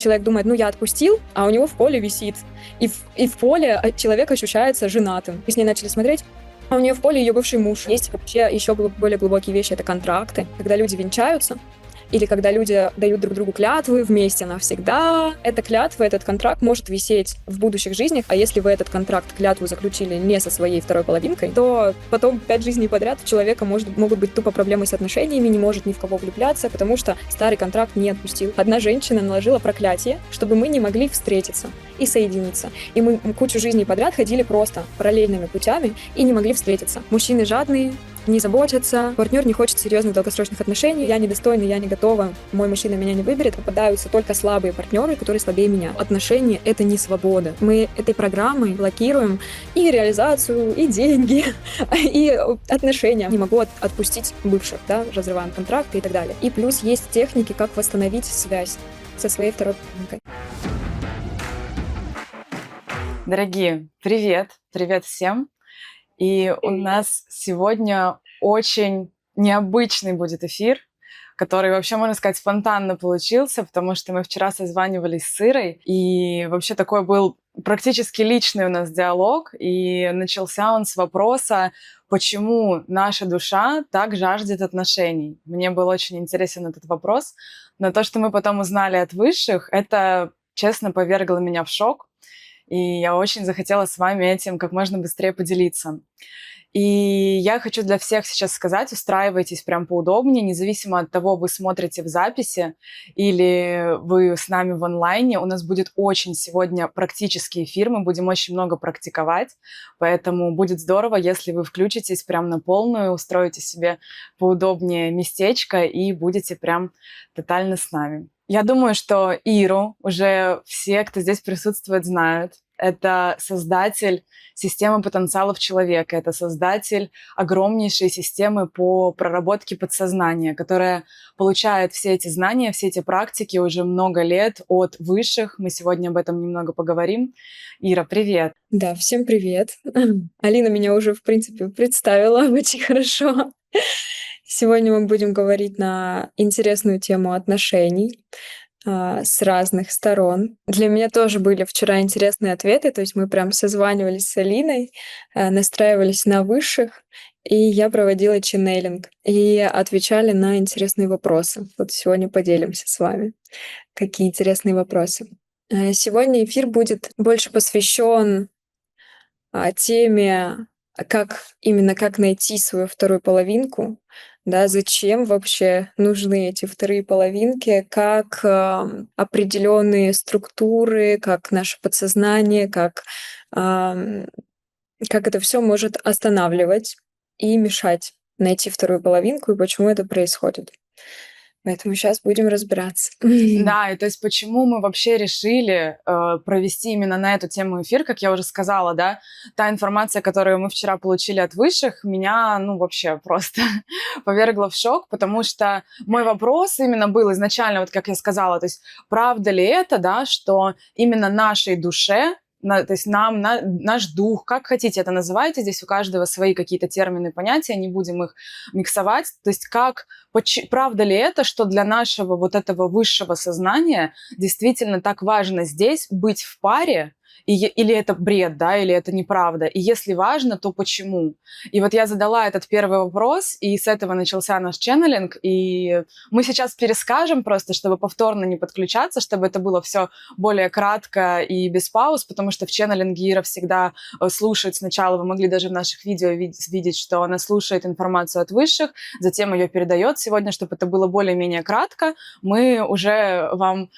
Человек думает, ну я отпустил, а у него в поле висит. И в поле человек ощущается женатым. Мы с ней начали смотреть, а у нее в поле ее бывший муж. Есть вообще еще более глубокие вещи, это контракты. Когда люди венчаются, или когда люди дают друг другу клятвы вместе навсегда, эта клятва, этот контракт может висеть в будущих жизнях, а если вы этот контракт, клятву заключили не со своей второй половинкой, то потом 5 жизней подряд у человека могут быть тупо проблемы с отношениями, не может ни в кого влюбляться, потому что старый контракт не отпустил. Одна женщина наложила проклятие, чтобы мы не могли встретиться и соединиться. И мы кучу жизней подряд ходили просто параллельными путями и не могли встретиться. Мужчины жадные, не заботятся, партнер не хочет серьезных долгосрочных отношений, я недостойна, я не готова, мой мужчина меня не выберет. Попадаются только слабые партнеры, которые слабее меня. Отношения — это не свобода. Мы этой программой блокируем и реализацию, и деньги, и отношения. Не могу отпустить бывших, да, разрываем контракты и так далее. И плюс есть техники, как восстановить связь со своей второй половинкой. Дорогие, привет! Привет всем! И у нас сегодня очень необычный будет эфир, который вообще, можно сказать, спонтанно получился, потому что мы вчера созванивались с Ирой, и вообще такой был практически личный у нас диалог, и начался он с вопроса, почему наша душа так жаждет отношений. Мне был очень интересен этот вопрос, но то, что мы потом узнали от высших, это, честно, повергло меня в шок. И я очень захотела с вами этим как можно быстрее поделиться. И я хочу для всех сейчас сказать, устраивайтесь прям поудобнее, независимо от того, вы смотрите в записи или вы с нами в онлайне. У нас будет очень сегодня практический эфир, мы будем очень много практиковать, поэтому будет здорово, если вы включитесь прям на полную, устроите себе поудобнее местечко и будете прям тотально с нами. Я думаю, что Иру уже все, кто здесь присутствует, знают. Это создатель системы потенциалов человека, это создатель огромнейшей системы по проработке подсознания, которая получает все эти знания, все эти практики уже много лет от высших. Мы сегодня об этом немного поговорим. Ира, привет! Да, всем привет. Алина меня уже, в принципе, представила очень хорошо. Сегодня мы будем говорить на интересную тему отношений с разных сторон. Для меня тоже были вчера интересные ответы, то есть мы прям созванивались с Алиной, настраивались на высших, и я проводила ченнелинг, и отвечали на интересные вопросы. Вот сегодня поделимся с вами, какие интересные вопросы. Сегодня эфир будет больше посвящен теме, как найти свою вторую половинку, да, зачем вообще нужны эти вторые половинки, как определенные структуры, как наше подсознание, как это все может останавливать и мешать найти вторую половинку и почему это происходит. Поэтому сейчас будем разбираться. Да, и то есть почему мы вообще решили провести именно на эту тему эфир, как я уже сказала, да, та информация, которую мы вчера получили от высших, меня, вообще просто повергла в шок, потому что мой вопрос именно был изначально, вот как я сказала, то есть правда ли это, да, что именно нашей душе, то есть наш дух, как хотите это называйте, здесь у каждого свои какие-то термины, понятия, не будем их миксовать. То есть правда ли это, что для нашего вот этого высшего сознания действительно так важно здесь быть в паре, или это бред, да, или это неправда? И если важно, то почему? И вот я задала этот первый вопрос, и с этого начался наш ченнелинг, и мы сейчас перескажем просто, чтобы повторно не подключаться, чтобы это было все более кратко и без пауз, потому что в ченнелинге Ира всегда слушает сначала, вы могли даже в наших видео видеть, что она слушает информацию от высших, затем ее передает сегодня, чтобы это было более-менее кратко. Мы уже вам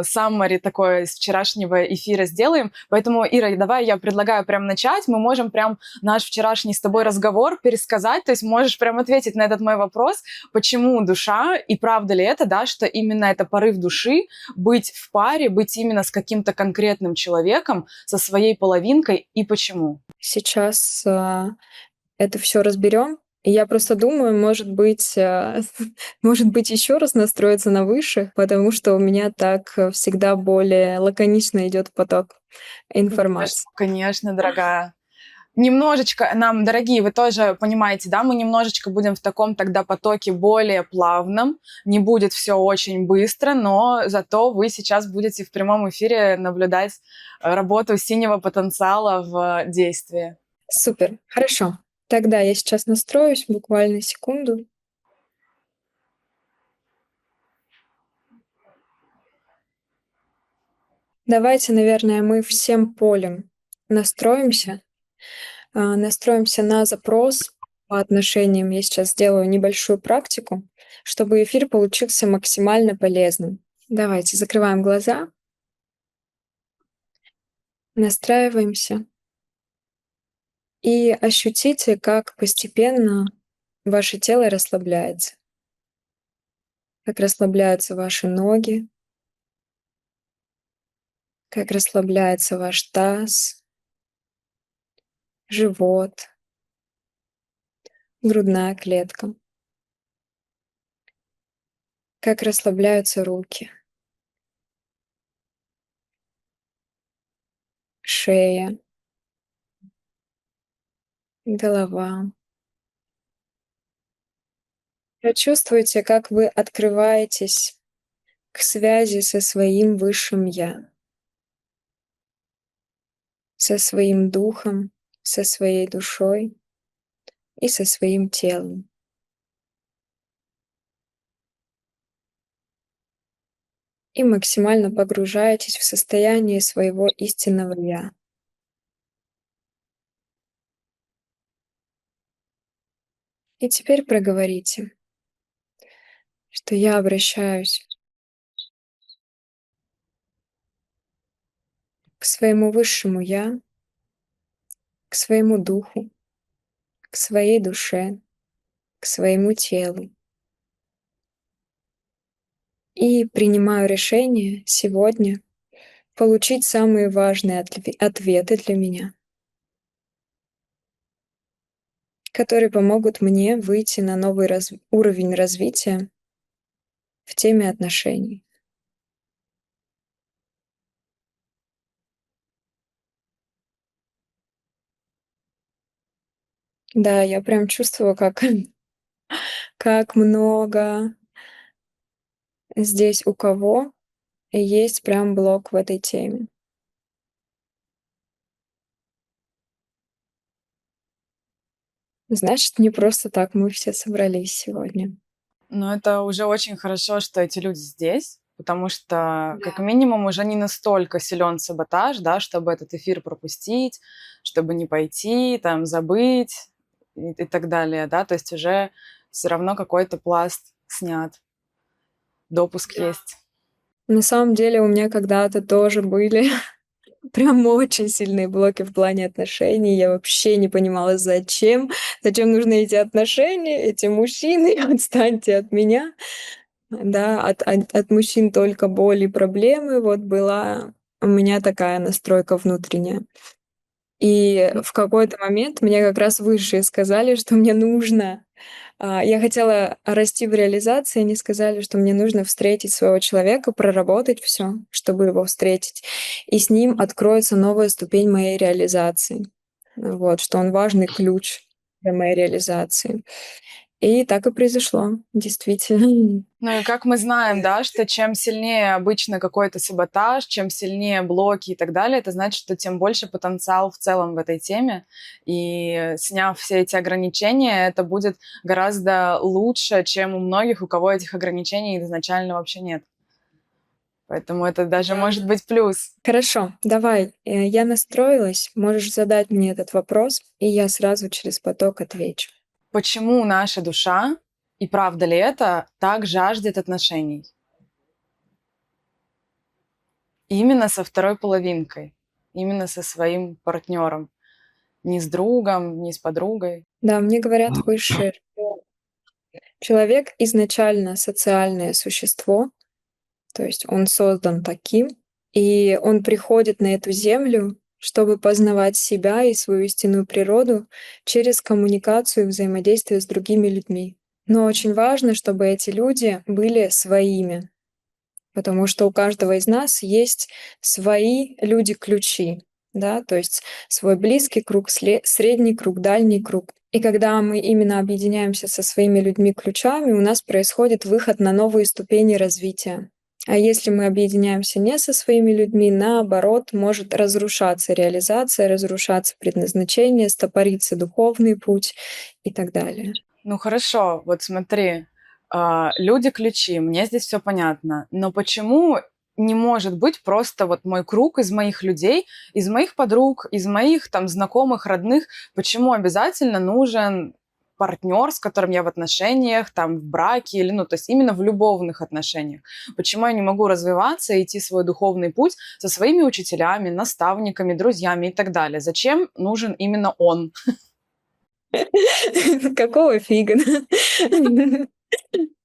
саммари такое из вчерашнего эфира сделаем. Поэтому, Ира, давай я предлагаю прям начать. Мы можем прям наш вчерашний с тобой разговор пересказать. То есть можешь прям ответить на этот мой вопрос, почему душа, и правда ли это, да, что именно это порыв души, быть в паре, быть именно с каким-то конкретным человеком, со своей половинкой, и почему? Сейчас это все разберем. И я просто думаю, может быть, еще раз настроиться на высших, потому что у меня так всегда более лаконично идет поток информации. Конечно, дорогая. Немножечко нам, дорогие, вы тоже понимаете, да, мы немножечко будем в таком тогда потоке более плавном, не будет все очень быстро, но зато вы сейчас будете в прямом эфире наблюдать работу синего потенциала в действии. Супер, хорошо. Тогда я сейчас настроюсь, буквально секунду. Давайте, наверное, мы всем полем настроимся, настроимся на запрос по отношениям. Я сейчас сделаю небольшую практику, чтобы эфир получился максимально полезным. Давайте закрываем глаза, настраиваемся и ощутите, как постепенно ваше тело расслабляется, как расслабляются ваши ноги, как расслабляется ваш таз, живот, грудная клетка, как расслабляются руки, шея, голова. Почувствуйте, как вы открываетесь к связи со своим высшим «Я», со своим духом, со своей душой и со своим телом. И максимально погружаетесь в состояние своего истинного «Я». И теперь проговорите, что я обращаюсь к своему высшему «Я», к своему духу, к своей душе, к своему телу. И принимаю решение сегодня получить самые важные ответы для меня, которые помогут мне выйти на новый уровень развития в теме отношений. Да, я прям чувствую, как, как много здесь у кого есть прям блок в этой теме. Значит, не просто так мы все собрались сегодня. Но это уже очень хорошо, что эти люди здесь, потому что, как Да. минимум, уже не настолько силен саботаж, да, чтобы этот эфир пропустить, чтобы не пойти, там, забыть и так далее, да, то есть уже все равно какой-то пласт снят, допуск есть. На самом деле у меня когда-то тоже были прям очень сильные блоки в плане отношений. Я вообще не понимала, зачем нужны эти отношения, эти мужчины, отстаньте от меня. Да, от мужчин только боль и проблемы. Вот была у меня такая настройка внутренняя. И в какой-то момент мне как раз высшие сказали, что мне нужно я хотела расти в реализации, они сказали, что мне нужно встретить своего человека, проработать все, чтобы его встретить, и с ним откроется новая ступень моей реализации. Вот, что он важный ключ для моей реализации. И так и произошло, действительно. Ну и как мы знаем, да, что чем сильнее обычно какой-то саботаж, чем сильнее блоки и так далее, это значит, что тем больше потенциал в целом в этой теме. И сняв все эти ограничения, это будет гораздо лучше, чем у многих, у кого этих ограничений изначально вообще нет. Поэтому это даже Да. может быть плюс. Хорошо, давай, я настроилась, можешь задать мне этот вопрос, и я сразу через поток отвечу. Почему наша душа, и правда ли это, так жаждет отношений? Именно со второй половинкой, именно со своим партнером. Не с другом, не с подругой. Да, мне говорят высшие, что человек изначально социальное существо, то есть он создан таким, и он приходит на эту землю, чтобы познавать себя и свою истинную природу через коммуникацию и взаимодействие с другими людьми. Но очень важно, чтобы эти люди были своими, потому что у каждого из нас есть свои люди-ключи. да, то есть свой близкий круг, средний круг, дальний круг. И когда мы именно объединяемся со своими людьми-ключами, у нас происходит выход на новые ступени развития. А если мы объединяемся не со своими людьми, наоборот, может разрушаться реализация, разрушаться предназначение, стопориться духовный путь и так далее. Ну хорошо, вот смотри, люди-ключи, мне здесь все понятно, но почему не может быть просто вот мой круг из моих людей, из моих подруг, из моих там знакомых, родных, почему обязательно нужен партнер, с которым я в отношениях, там, в браке или, ну, то есть именно в любовных отношениях? Почему я не могу развиваться и идти свой духовный путь со своими учителями, наставниками, друзьями и так далее? Зачем нужен именно он? Какого фига?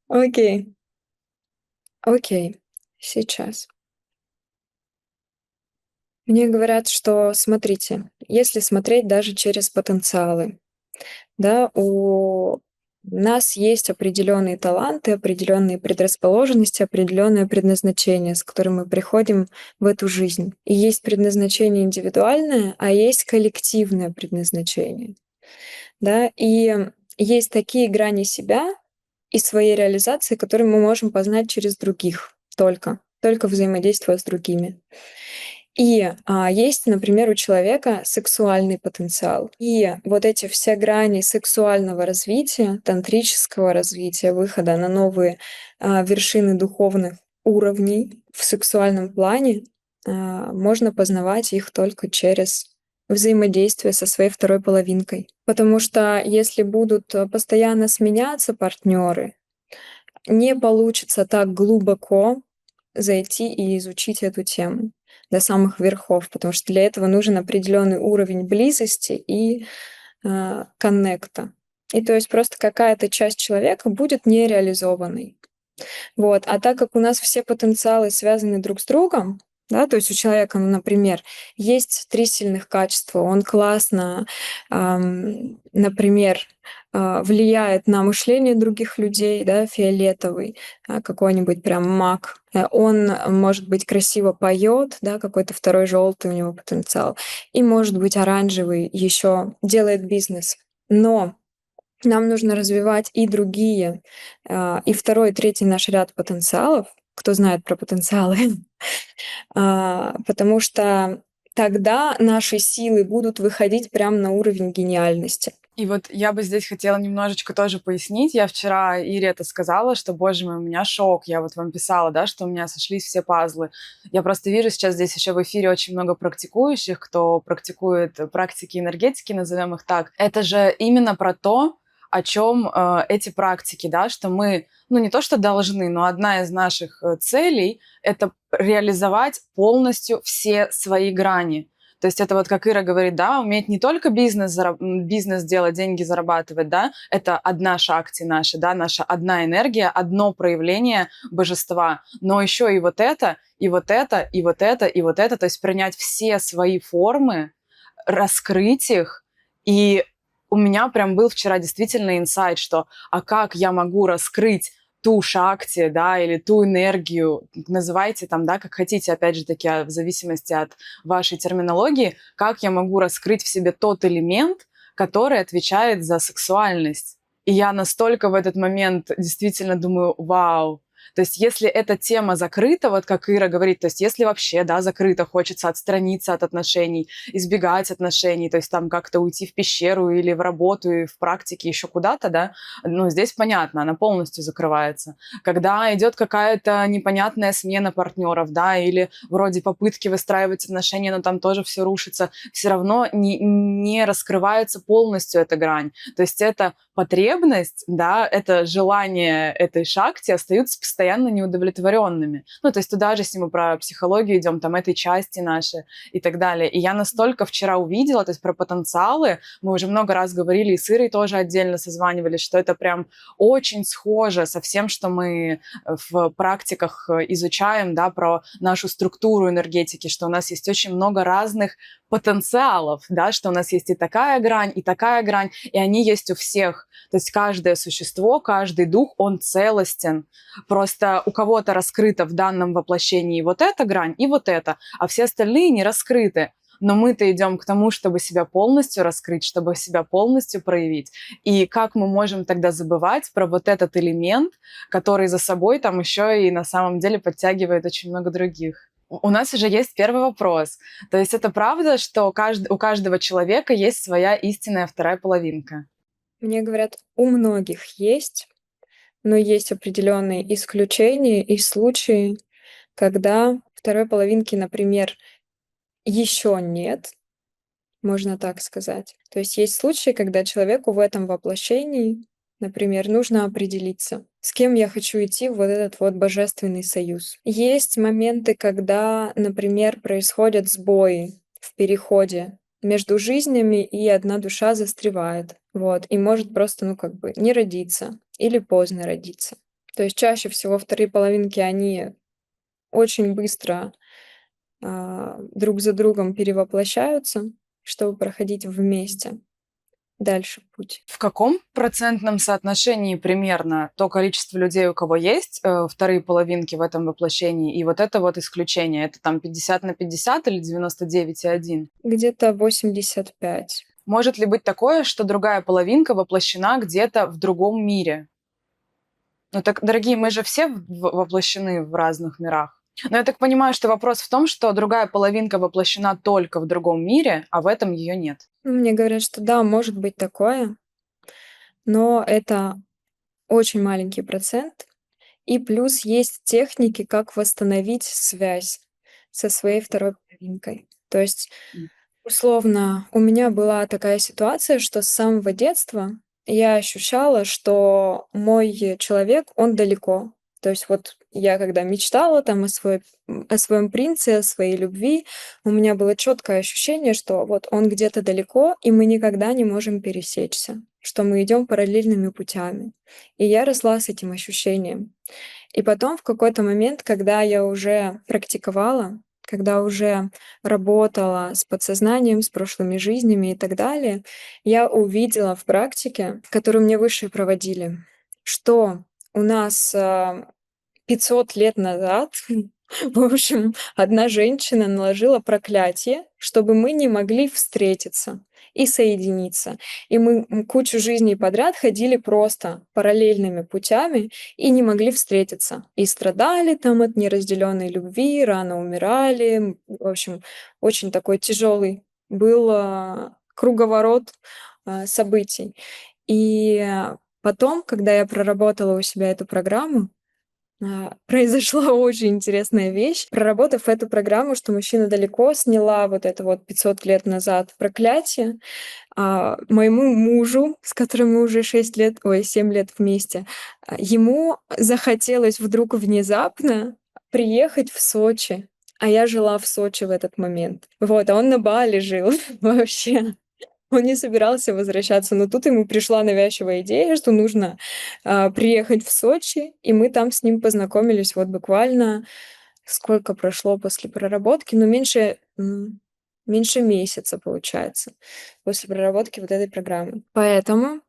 Окей, окей. Сейчас. Мне говорят, что смотрите, если смотреть даже через потенциалы, да, у нас есть определенные таланты, определенные предрасположенности, определенное предназначение, с которым мы приходим в эту жизнь. И есть предназначение индивидуальное, а есть коллективное предназначение. Да? И есть такие грани себя и своей реализации, которые мы можем познать через других только взаимодействуя с другими. И есть, например, у человека сексуальный потенциал. И вот эти все грани сексуального развития, тантрического развития, выхода на новые вершины духовных уровней в сексуальном плане, можно познавать их только через взаимодействие со своей второй половинкой. Потому что если будут постоянно сменяться партнеры, не получится так глубоко зайти и изучить эту тему до самых верхов, потому что для этого нужен определенный уровень близости и коннекта. И то есть просто какая-то часть человека будет нереализованной. Вот. А так как у нас все потенциалы связаны друг с другом, да, то есть у человека, ну, например, есть 3 сильных качества, он классно, например, влияет на мышление других людей, да, фиолетовый, какой-нибудь прям маг. Он, может быть, красиво поет, да, какой-то второй желтый у него потенциал, и, может быть, оранжевый еще делает бизнес. Но нам нужно развивать и другие, и второй, и третий наш ряд потенциалов, кто знает про потенциалы, потому что тогда наши силы будут выходить прямо на уровень гениальности. И вот я бы здесь хотела немножечко тоже пояснить. Я вчера Ире это сказала, что, боже мой, у меня шок. Я вот вам писала, да, что у меня сошлись все пазлы. Я просто вижу сейчас здесь еще в эфире очень много практикующих, кто практикует практики энергетики, назовем их так. Это же именно про то, о чем эти практики, да, что мы, ну не то что должны, но одна из наших целей — это реализовать полностью все свои грани. То есть это вот, как Ира говорит, да, уметь не только бизнес делать, деньги зарабатывать, да, это одна шакти наша, да, наша одна энергия, одно проявление божества, но еще и вот это, и вот это, и вот это, и вот это, то есть принять все свои формы, раскрыть их. И у меня прям был вчера действительно инсайт, что а как я могу раскрыть ту шакти, да, или ту энергию, называйте там, да, как хотите, опять же таки, в зависимости от вашей терминологии, как я могу раскрыть в себе тот элемент, который отвечает за сексуальность. И я настолько в этот момент действительно думаю, вау. То есть если эта тема закрыта, вот как Ира говорит, то есть если вообще, да, закрыто, хочется отстраниться от отношений, избегать отношений, то есть там как-то уйти в пещеру или в работу, и в практике еще куда-то, да, ну, здесь понятно, она полностью закрывается. Когда идет какая-то непонятная смена партнеров, да, или вроде попытки выстраивать отношения, но там тоже все рушится, все равно не раскрывается полностью эта грань. То есть это потребность, да, это желание этой шакти остаются постоянно неудовлетворенными. Ну, то есть туда же, если мы про психологию идем, там, этой части наши и так далее. И я настолько вчера увидела, то есть про потенциалы, мы уже много раз говорили, и с Ирой тоже отдельно созванивались, что это прям очень схоже со всем, что мы в практиках изучаем, да, про нашу структуру энергетики, что у нас есть очень много разных потенциалов, да, что у нас есть и такая грань, и они есть у всех. То есть каждое существо, каждый дух, он целостен. Просто у кого-то раскрыта в данном воплощении вот эта грань и вот эта, а все остальные не раскрыты. но мы-то идем к тому, чтобы себя полностью раскрыть, чтобы себя полностью проявить. И как мы можем тогда забывать про вот этот элемент, который за собой там еще и на самом деле подтягивает очень много других? У нас уже есть первый вопрос. То есть это правда, что у каждого человека есть своя истинная вторая половинка? Мне говорят, у многих есть, но есть определенные исключения и случаи, когда второй половинки, например, еще нет, можно так сказать. То есть есть случаи, когда человеку в этом воплощении, например, нужно определиться, с кем я хочу идти в вот этот вот божественный союз. Есть моменты, когда, например, происходят сбои в переходе между жизнями, и одна душа застревает. Вот, и может просто, ну, как бы не родиться или поздно родиться. То есть чаще всего вторые половинки, они очень быстро друг за другом перевоплощаются, чтобы проходить вместе дальше путь. В каком процентном соотношении примерно то количество людей, у кого есть вторые половинки в этом воплощении, и вот это вот исключение? Это там 50/50 или 99,1? Где-то 85. Может ли быть такое, что другая половинка воплощена где-то в другом мире? Ну так, дорогие, мы же все воплощены в разных мирах. Но я так понимаю, что вопрос в том, что другая половинка воплощена только в другом мире, а в этом ее нет. Ну, мне говорят, что да, может быть такое, но это очень маленький процент. И плюс есть техники, как восстановить связь со своей второй половинкой. То есть, условно, у меня была такая ситуация, что с самого детства я ощущала, что мой человек, он далеко. То есть вот я когда мечтала там о своем принце, о своей любви, у меня было четкое ощущение, что вот он где-то далеко, и мы никогда не можем пересечься, что мы идем параллельными путями. И я росла с этим ощущением. И потом в какой-то момент, когда я уже практиковала, когда уже работала с подсознанием, с прошлыми жизнями и так далее, я увидела в практике, которую мне высшие проводили, что у нас 500 лет назад, в общем, одна женщина наложила проклятие, чтобы мы не могли встретиться и соединиться. И мы кучу жизней подряд ходили просто параллельными путями и не могли встретиться. И страдали там от неразделенной любви, рано умирали. В общем, очень такой тяжелый был круговорот событий. И потом, когда я проработала у себя эту программу, произошла очень интересная вещь. Проработав эту программу, что мужчина далеко, сняла вот это вот 500 лет назад проклятие, моему мужу, с которым мы уже 7 лет вместе, ему захотелось вдруг внезапно приехать в Сочи. А я жила в Сочи в этот момент. Вот, а он на Бали жил вообще. Он не собирался возвращаться, но тут ему пришла навязчивая идея, что нужно приехать в Сочи, и мы там с ним познакомились вот буквально сколько прошло после проработки, ну, меньше месяца, получается, после проработки вот этой программы. Поэтому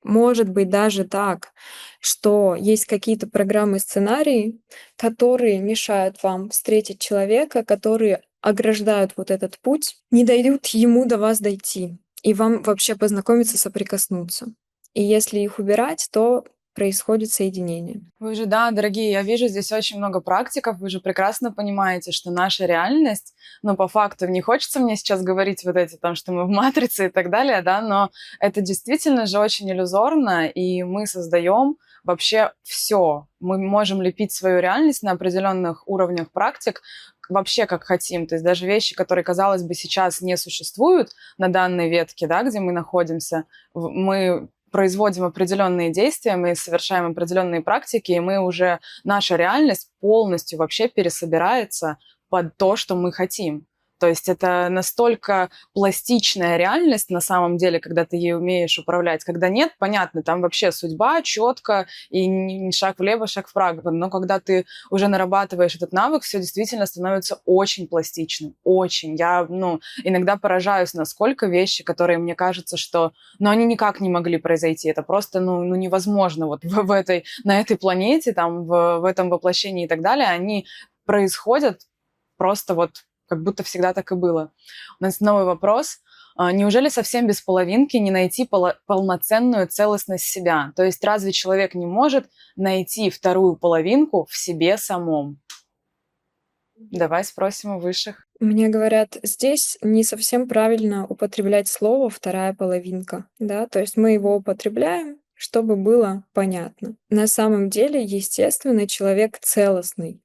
может быть даже так, что есть какие-то программы, сценарии, которые мешают вам встретить человека, которые ограждают вот этот путь, не дают ему до вас дойти, и вам вообще познакомиться, соприкоснуться. И если их убирать, то происходит соединение. Вы же, да, дорогие, я вижу здесь очень много практиков, вы же прекрасно понимаете, что наша реальность, ну, по факту, не хочется мне сейчас говорить вот эти там, что мы в матрице и так далее, да, но это действительно же очень иллюзорно, и мы создаем вообще все. Мы можем лепить свою реальность на определенных уровнях практик вообще как хотим. То есть даже вещи, которые, казалось бы, сейчас не существуют на данной ветке, да, где мы находимся, мы производим определенные действия, мы совершаем определенные практики, и мы уже, наша реальность полностью вообще пересобирается под то, что мы хотим. То есть это настолько пластичная реальность на самом деле, когда ты ей умеешь управлять. Когда нет, понятно, там вообще судьба четко, и не шаг влево, шаг вправо. Но когда ты уже нарабатываешь этот навык, все действительно становится очень пластичным. Очень. Я, иногда поражаюсь, насколько вещи, которые мне кажется, что, они никак не могли произойти. Это просто, невозможно вот на этой планете, там, в этом воплощении и так далее, они происходят просто вот как будто всегда так и было. У нас новый вопрос. Неужели совсем без половинки не найти полноценную целостность себя? То есть разве человек не может найти вторую половинку в себе самом? Давай спросим у высших. Мне говорят, здесь не совсем правильно употреблять слово «вторая половинка», да, то есть мы его употребляем, чтобы было понятно. На самом деле, естественно, человек целостный.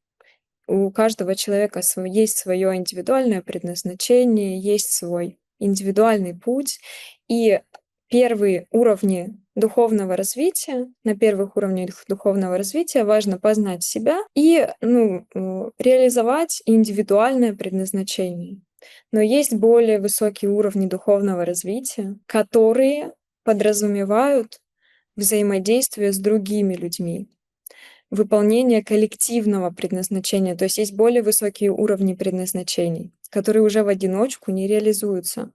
У каждого человека есть свое индивидуальное предназначение, есть свой индивидуальный путь. И первые уровни духовного развития, на первых уровнях духовного развития важно познать себя и реализовать индивидуальное предназначение. Но есть более высокие уровни духовного развития, которые подразумевают взаимодействие с другими людьми, выполнение коллективного предназначения. То есть есть более высокие уровни предназначений, которые уже в одиночку не реализуются.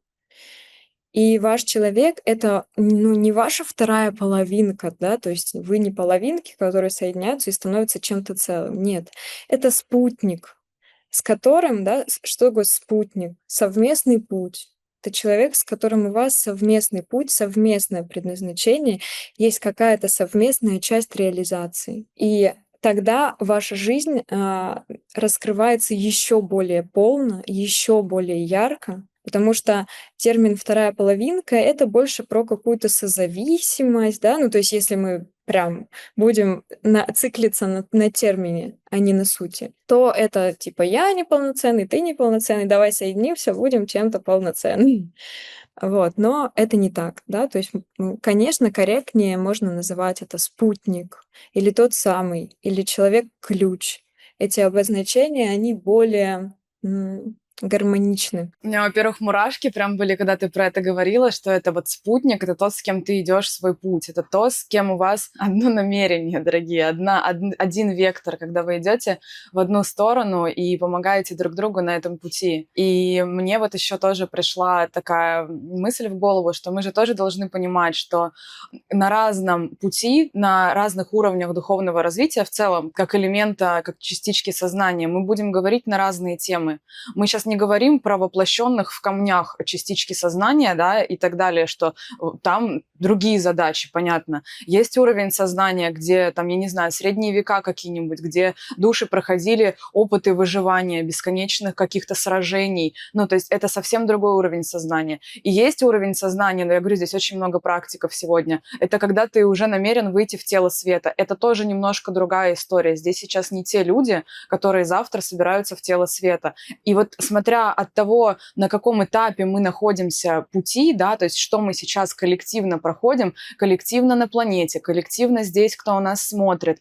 И ваш человек — это, не ваша вторая половинка, да, то есть вы не половинки, которые соединяются и становятся чем-то целым. Нет, это спутник, с которым, да, что такое спутник? Совместный путь. Это человек, с которым у вас совместный путь, совместное предназначение, есть какая-то совместная часть реализации. И тогда ваша жизнь раскрывается еще более полно, еще более ярко, потому что термин «вторая половинка» — это больше про какую-то созависимость, да, то есть если мы прям будем циклиться на термине, а не на сути, то это типа я неполноценный, ты неполноценный, давай соединимся, будем чем-то полноценным. Вот, но это не так, да, то есть, конечно, корректнее можно называть это спутник или тот самый, или человек-ключ. Эти обозначения, они более гармоничны. У меня, во-первых, мурашки прям были, когда ты про это говорила, что это вот спутник, это тот, с кем ты идешь в свой путь, это то, с кем у вас одно намерение, дорогие, один вектор, когда вы идете в одну сторону и помогаете друг другу на этом пути. И мне вот еще тоже пришла такая мысль в голову, что мы же тоже должны понимать, что на разном пути, на разных уровнях духовного развития в целом, как элемента, как частички сознания, мы будем говорить на разные темы. Мы сейчас не говорим про воплощенных в камнях частички сознания, да, и так далее, что там другие задачи, понятно. Есть уровень сознания, где, там, я не знаю, средние века какие-нибудь, где души проходили опыты выживания, бесконечных каких-то сражений. То есть это совсем другой уровень сознания. И есть уровень сознания, но я говорю, здесь очень много практиков сегодня. Это когда ты уже намерен выйти в тело света. Это тоже немножко другая история. Здесь сейчас не те люди, которые завтра собираются в тело света. И вот смотря от того, на каком этапе мы находимся пути, да, то есть что мы сейчас коллективно проходим, коллективно на планете, коллективно здесь, кто у нас смотрит,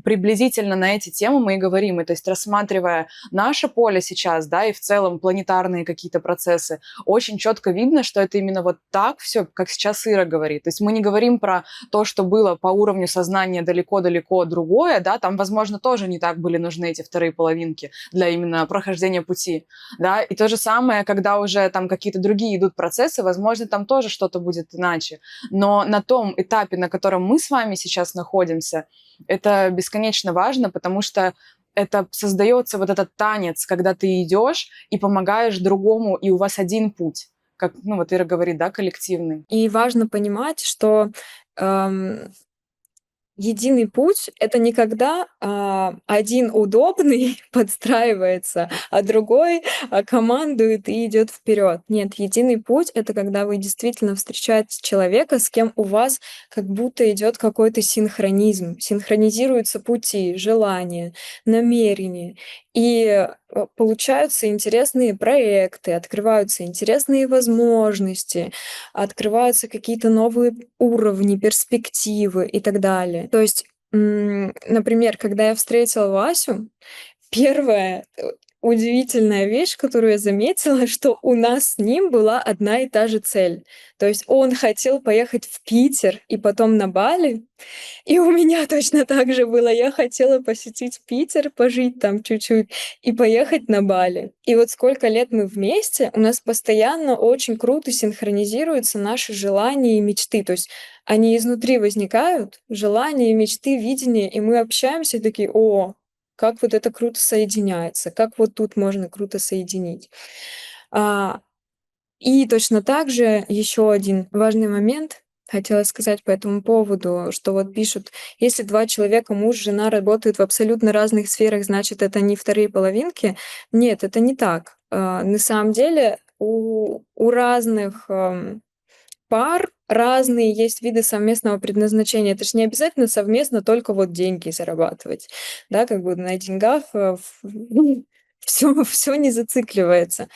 приблизительно на эти темы мы и говорим. И то есть рассматривая наше поле сейчас, да, и в целом планетарные какие-то процессы, очень четко видно, что это именно вот так все, как сейчас Ира говорит. То есть мы не говорим про то, что было по уровню сознания далеко-далеко другое, да, там, возможно, тоже не так были нужны эти вторые половинки для именно прохождения пути, да, и то же самое, когда уже там какие-то другие идут процессы, возможно, там тоже что-то будет иначе, но на том этапе, на котором мы с вами сейчас находимся, это бесконечно важно, потому что это создается вот этот танец, когда ты идешь и помогаешь другому, и у вас один путь, как, вот Ира говорит, да, коллективный. И важно понимать, что единый путь — это не когда один удобный подстраивается, а другой командует и идет вперед. Нет, единый путь — это когда вы действительно встречаете человека, с кем у вас как будто идет какой-то синхронизм, синхронизируются пути, желания, намерения, и получаются интересные проекты, открываются интересные возможности, открываются какие-то новые уровни, перспективы и так далее. То есть, например, когда я встретила Васю, первая удивительная вещь, которую я заметила, что у нас с ним была одна и та же цель. То есть он хотел поехать в Питер и потом на Бали, и у меня точно так же было. Я хотела посетить Питер, пожить там чуть-чуть и поехать на Бали. И вот сколько лет мы вместе, у нас постоянно очень круто синхронизируются наши желания и мечты. То есть они изнутри возникают, желания, мечты, видения, и мы общаемся и такие: о, как вот это круто соединяется, как вот тут можно круто соединить. А, и точно так же еще один важный момент хотела сказать по этому поводу, что вот пишут, если 2 человека, муж, жена, работают в абсолютно разных сферах, значит, это не вторые половинки. Нет, это не так. На самом деле у разных, пар разные есть виды совместного предназначения. Это ж не обязательно совместно только вот деньги зарабатывать. Да, как бы на деньгах, всё не зацикливается.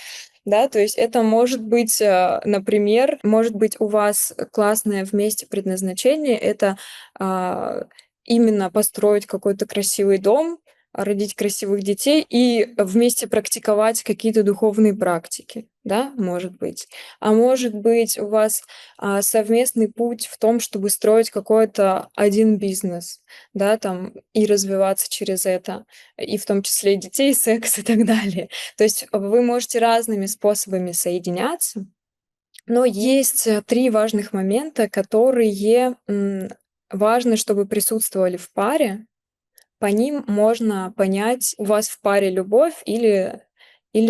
Да, то есть это может быть, например, может быть, у вас классное вместе предназначение — это, а, именно построить какой-то красивый дом, родить красивых детей и вместе практиковать какие-то духовные практики, да, может быть. А может быть, у вас, совместный путь в том, чтобы строить какой-то один бизнес, да, там, и развиваться через это, и в том числе и детей, секс и так далее. То есть вы можете разными способами соединяться, но есть, 3 важных момента, которые, важно, чтобы присутствовали в паре. По ним можно понять, у вас в паре любовь или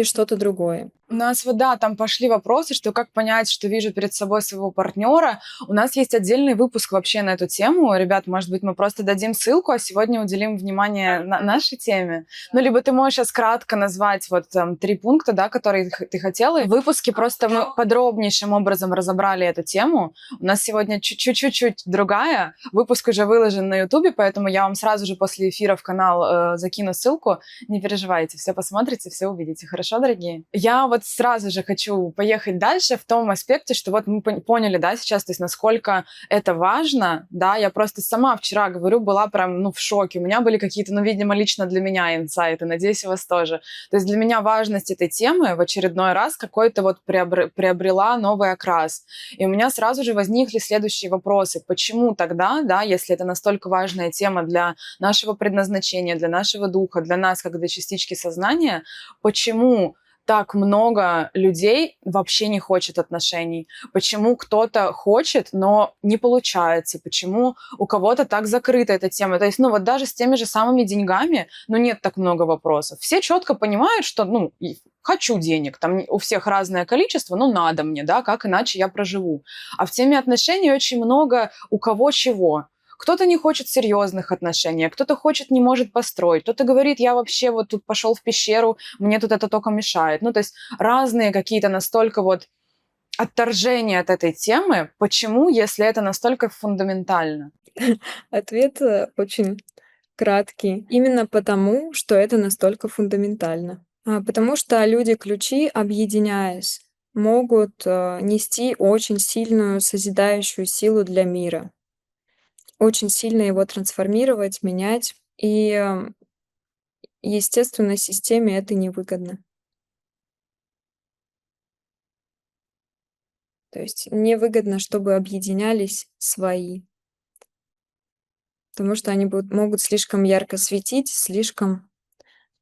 что-то другое. У нас вот, да, там пошли вопросы, что как понять, что вижу перед собой своего партнера. У нас есть отдельный выпуск вообще на эту тему. Ребят, может быть, мы просто дадим ссылку, а сегодня уделим внимание нашей теме. Ну, либо ты можешь сейчас кратко назвать вот 3 пункта, да, которые ты хотела. В выпуске просто мы подробнейшим образом разобрали эту тему. У нас сегодня чуть-чуть другая. Выпуск уже выложен на Ютубе, поэтому я вам сразу же после эфира в канал закину ссылку. Не переживайте, все посмотрите, все увидите. Хорошо, дорогие? Я вот сразу же хочу поехать дальше в том аспекте, что вот мы поняли, да, сейчас, то есть насколько это важно, да, я просто сама вчера, говорю, была прям, в шоке, у меня были какие-то, видимо, лично для меня инсайты, надеюсь, у вас тоже. То есть для меня важность этой темы в очередной раз какой-то вот приобрела новый окрас. И у меня сразу же возникли следующие вопросы. Почему тогда, да, если это настолько важная тема для нашего предназначения, для нашего духа, для нас, как для частички сознания, почему так много людей вообще не хочет отношений? Почему кто-то хочет, но не получается? Почему у кого-то так закрыта эта тема? То есть, вот даже с теми же самыми деньгами, нет так много вопросов. Все четко понимают, что, хочу денег, там у всех разное количество, надо мне, да, как иначе я проживу. А в теме отношений очень много у кого чего. Кто-то не хочет серьезных отношений, а кто-то хочет, не может построить. Кто-то говорит, я вообще вот тут пошел в пещеру, мне тут это только мешает. То есть разные какие-то настолько вот отторжения от этой темы. Почему, если это настолько фундаментально? Ответ, очень краткий. Именно потому, что это настолько фундаментально. Потому что люди-ключи, объединяясь, могут, нести очень сильную созидающую силу для мира. Очень сильно его трансформировать, менять. И, естественно, системе это невыгодно. То есть невыгодно, чтобы объединялись свои. Потому что они могут слишком ярко светить, слишком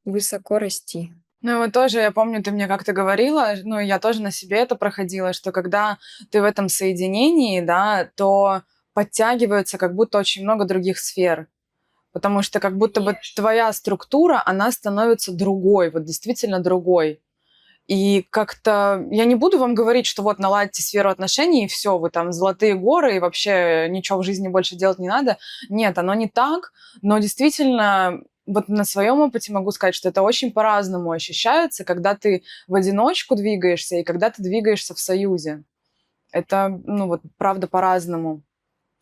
высоко расти. И вот тоже, я помню, ты мне как-то говорила, я тоже на себе это проходила, что когда ты в этом соединении, да, то подтягиваются как будто очень много других сфер. Потому что как будто бы твоя структура, она становится другой, вот действительно другой. И как-то я не буду вам говорить, что вот наладьте сферу отношений, и все, вы там золотые горы, и вообще ничего в жизни больше делать не надо. Нет, оно не так, но действительно вот на своем опыте могу сказать, что это очень по-разному ощущается, когда ты в одиночку двигаешься и когда ты двигаешься в союзе. Это, вот правда по-разному.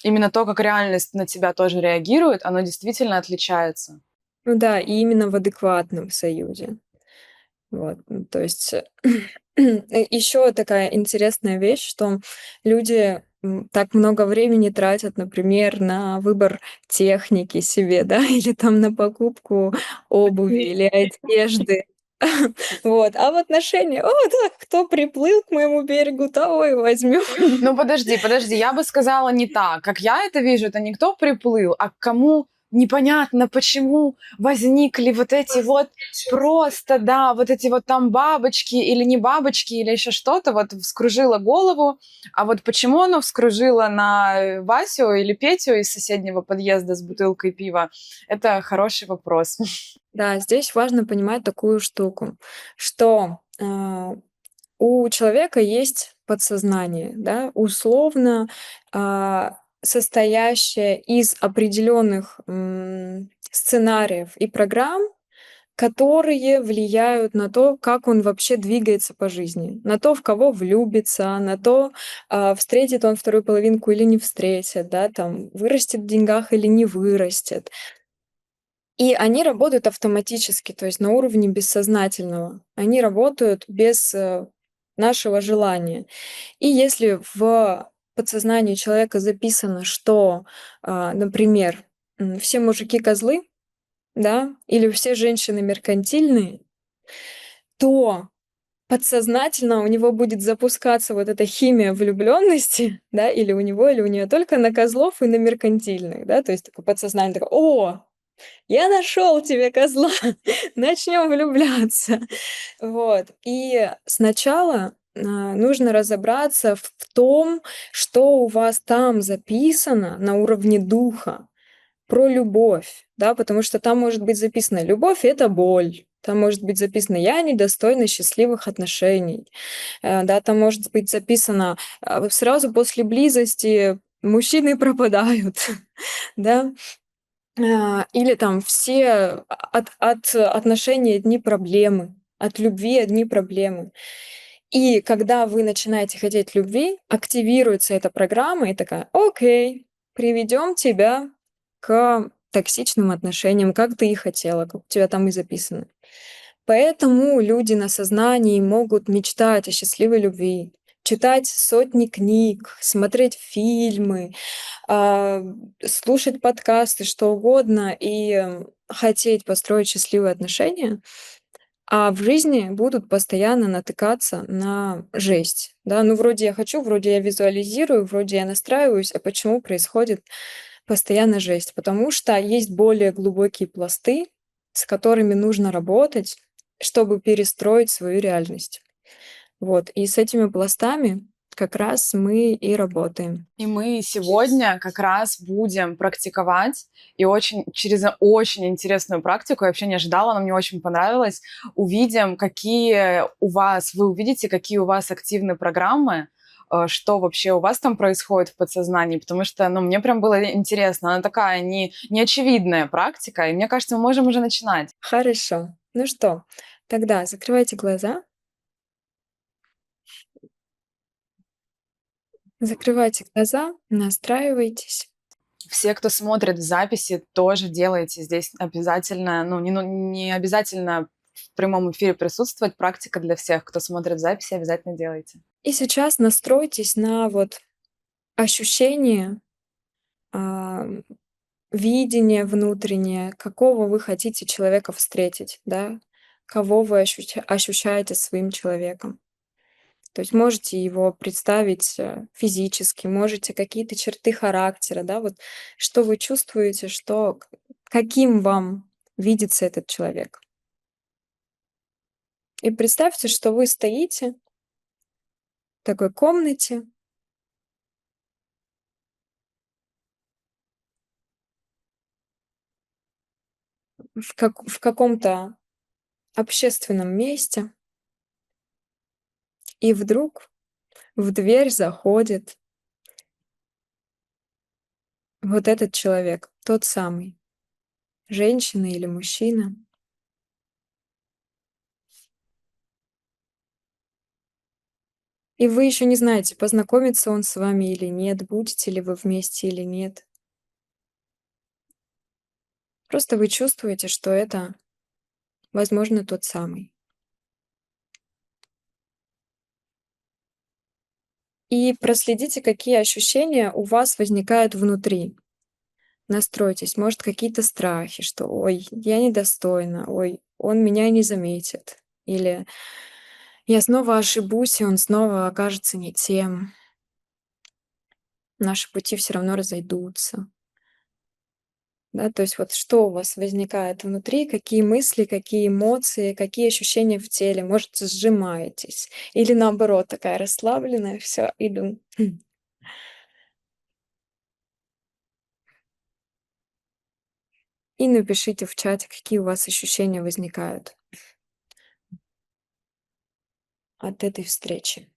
Именно то, как реальность на тебя тоже реагирует, оно действительно отличается. Да, и именно в адекватном союзе. Вот, то есть еще такая интересная вещь, что люди, так много времени тратят, например, на выбор техники себе, да, или там на покупку обуви или одежды. Вот, а в отношениях: "О да, кто приплыл к моему берегу, того и возьмем". Подожди, я бы сказала не так. Как я это вижу, это не кто приплыл, а к кому непонятно, почему возникли вот эти вот просто, да, вот эти вот там бабочки или не бабочки, или еще что-то, вот вскружило голову. А вот почему оно вскружило на Васю или Петю из соседнего подъезда с бутылкой пива, это хороший вопрос. Да, здесь важно понимать такую штуку, что, у человека есть подсознание, да, условно, состоящее из определенных, сценариев и программ, которые влияют на то, как он вообще двигается по жизни, на то, в кого влюбится, на то, встретит он вторую половинку или не встретит, да, там, вырастет в деньгах или не вырастет. И они работают автоматически, то есть на уровне бессознательного. Они работают без, нашего желания. И если в подсознании человека записано, что, например, все мужики козлы, да, или все женщины меркантильные, то подсознательно у него будет запускаться вот эта химия влюблённости, да, или у него, или у неё только на козлов и на меркантильных, да. То есть такое подсознание такое: "О, я нашёл тебе козла, начнём влюбляться". Вот. И сначала, нужно разобраться в том, что у вас там записано на уровне духа про любовь, да, потому что там может быть записано: "Любовь- это боль". Там может быть записано: "Я недостойна счастливых отношений". Да, там может быть записано: "Сразу после близости мужчины пропадают", да. Или там: "Все от отношений одни проблемы, от любви одни проблемы". И когда вы начинаете хотеть любви, активируется эта программа и такая: "Окей, приведем тебя к токсичным отношениям, как ты и хотела, как у тебя там и записано". Поэтому люди на сознании могут мечтать о счастливой любви, читать сотни книг, смотреть фильмы, а, слушать подкасты, что угодно, и, хотеть построить счастливые отношения, а в жизни будут постоянно натыкаться на жесть. Да, ну, вроде я хочу, вроде я визуализирую, вроде я настраиваюсь, а почему происходит постоянно жесть? Потому что есть более глубокие пласты, с которыми нужно работать, чтобы перестроить свою реальность. Вот, и с этими пластами как раз мы и работаем. И мы сегодня как раз будем практиковать, и через очень интересную практику, я вообще не ожидала, она мне очень понравилась. Вы увидите, какие у вас активны программы, что вообще у вас там происходит в подсознании, потому что, ну, мне прям было интересно. Она такая неочевидная практика, и мне кажется, мы можем уже начинать. Хорошо. Ну что, тогда закрывайте глаза, настраивайтесь. Все, кто смотрит в записи, тоже делайте здесь обязательно, не обязательно в прямом эфире присутствовать, практика для всех, кто смотрит записи, обязательно делайте. И сейчас настройтесь на вот ощущение, а, видение внутреннее, какого вы хотите человека встретить, да, кого вы ощущаете своим человеком. То есть можете его представить, физически, можете какие-то черты характера, да, вот что вы чувствуете, что каким вам видится этот человек. И представьте, что вы стоите в такой комнате, в каком-то общественном месте, и вдруг в дверь заходит вот этот человек, тот самый, женщина или мужчина. И вы еще не знаете, познакомится он с вами или нет, будете ли вы вместе или нет. Просто вы чувствуете, что это, возможно, тот самый. И проследите, какие ощущения у вас возникают внутри. Настройтесь, может, какие-то страхи, что ой, я недостойна, ой, он меня не заметит. Или я снова ошибусь, и он снова окажется не тем. Наши пути все равно разойдутся. Да, то есть вот что у вас возникает внутри, какие мысли, какие эмоции, какие ощущения в теле. Может, сжимаетесь или наоборот такая расслабленная, все иду. И напишите в чате, какие у вас ощущения возникают от этой встречи.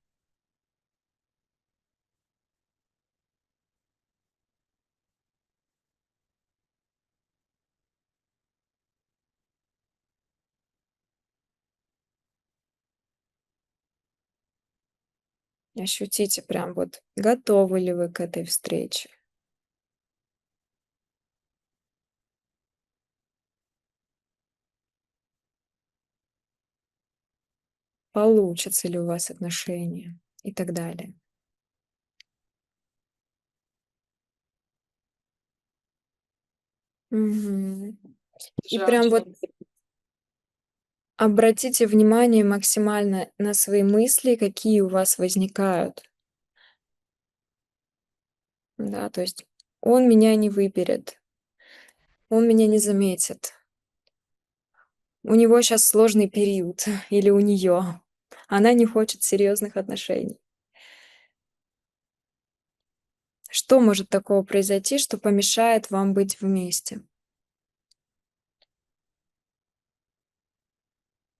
Ощутите прям вот, готовы ли вы к этой встрече. Получится ли у вас отношения и так далее. Мгм. И Уже прям вот очень обратите внимание максимально на свои мысли, какие у вас возникают. Да, то есть он меня не выберет, он меня не заметит, у него сейчас сложный период или у нее, она не хочет серьезных отношений. Что может такого произойти, что помешает вам быть вместе?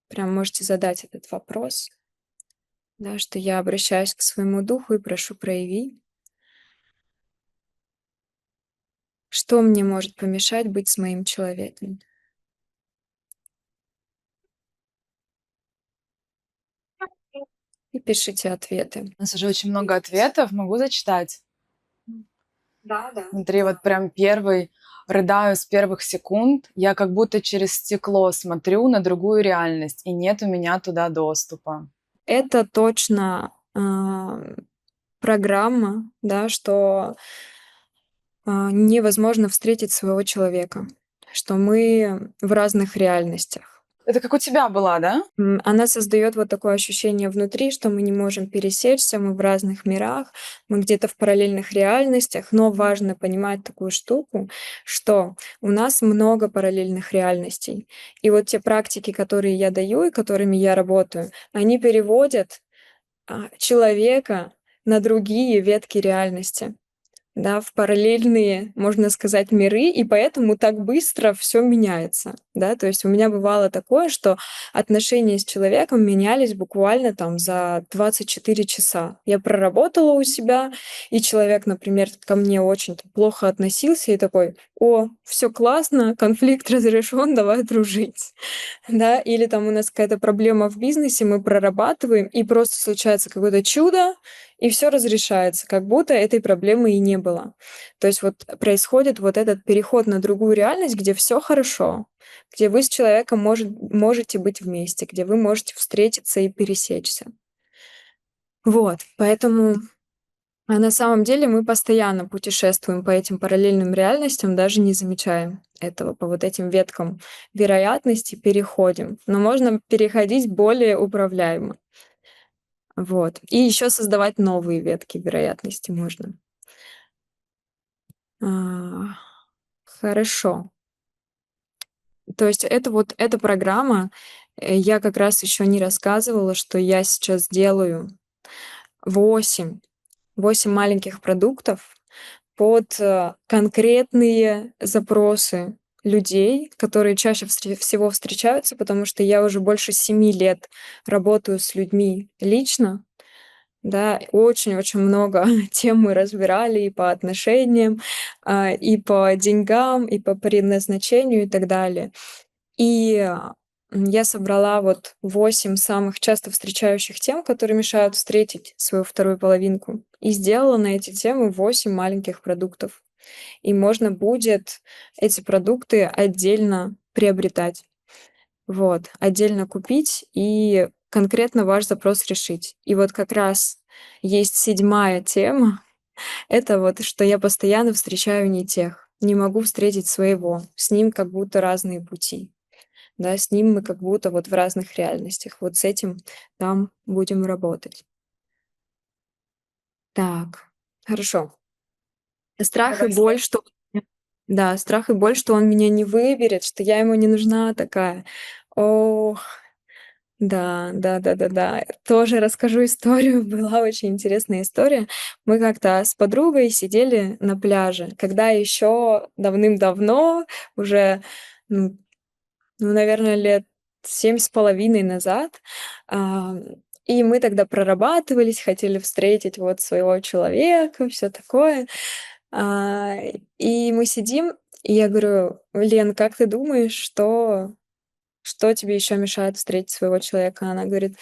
Прям можете задать этот вопрос, да, что я обращаюсь к своему духу и прошу прояви, что мне может помешать быть с моим человеком. И пишите ответы. У нас уже очень много ответов. Могу зачитать? Да, да. Смотри, вот прям первый. Рыдаю с первых секунд. Я как будто через стекло смотрю на другую реальность, и нет у меня туда доступа. Это точно программа, да, что невозможно встретить своего человека, что мы в разных реальностях. Это как у тебя была, да? Она создает вот такое ощущение внутри, что мы не можем пересечься, мы в разных мирах, мы где-то в параллельных реальностях, но важно понимать такую штуку, что у нас много параллельных реальностей. И вот те практики, которые я даю и которыми я работаю, они переводят человека на другие ветки реальности. Да, в параллельные, можно сказать, миры, и поэтому так быстро все меняется, да. То есть у меня бывало такое, что отношения с человеком менялись буквально там за 24 часа. Я проработала у себя, и человек, например, ко мне очень там плохо относился и такой: "О, все классно, конфликт разрешен, давай дружить". Да, или там у нас какая-то проблема в бизнесе, мы прорабатываем, и просто случается какое-то чудо, и все разрешается, как будто этой проблемы и не было. То есть вот происходит вот этот переход на другую реальность, где все хорошо, где вы с человеком можете быть вместе, где вы можете встретиться и пересечься. Вот, поэтому на самом деле мы постоянно путешествуем по этим параллельным реальностям, даже не замечаем этого, по вот этим веткам вероятности переходим. Но можно переходить более управляемо. Вот. И еще создавать новые ветки вероятности можно. А, Хорошо. То есть это вот эта программа, я как раз еще не рассказывала, что я сейчас делаю 8 8 маленьких продуктов под, конкретные запросы людей, которые чаще всего встречаются, потому что я уже больше 7 лет работаю с людьми лично. Да, очень-очень много тем мы разбирали и по отношениям, и по деньгам, и по предназначению и так далее. И, я собрала вот 8 самых часто встречающих тем, которые мешают встретить свою вторую половинку, и сделала на эти темы 8 маленьких продуктов. И можно будет эти продукты отдельно приобретать. Вот, отдельно купить и конкретно ваш запрос решить. И вот как раз есть седьмая тема. Это вот, что я постоянно встречаю не тех, не могу встретить своего. С ним как будто разные пути. Да, с ним мы как будто вот в разных реальностях. Вот с этим там будем работать. Так, хорошо. Страх и Давай боль, следующий. что да, страх и боль, что он меня не выберет, что я ему не нужна такая. Ох, Да, да. Тоже расскажу историю. Была очень интересная история. Мы как-то с подругой сидели на пляже, когда еще давным-давно, уже, ну, наверное, лет 7,5 назад. А, и мы тогда прорабатывались, хотели встретить вот своего человека, все такое. А, и мы сидим, и я говорю: "Лен, как ты думаешь, что тебе еще мешает встретить своего человека?" Она говорит: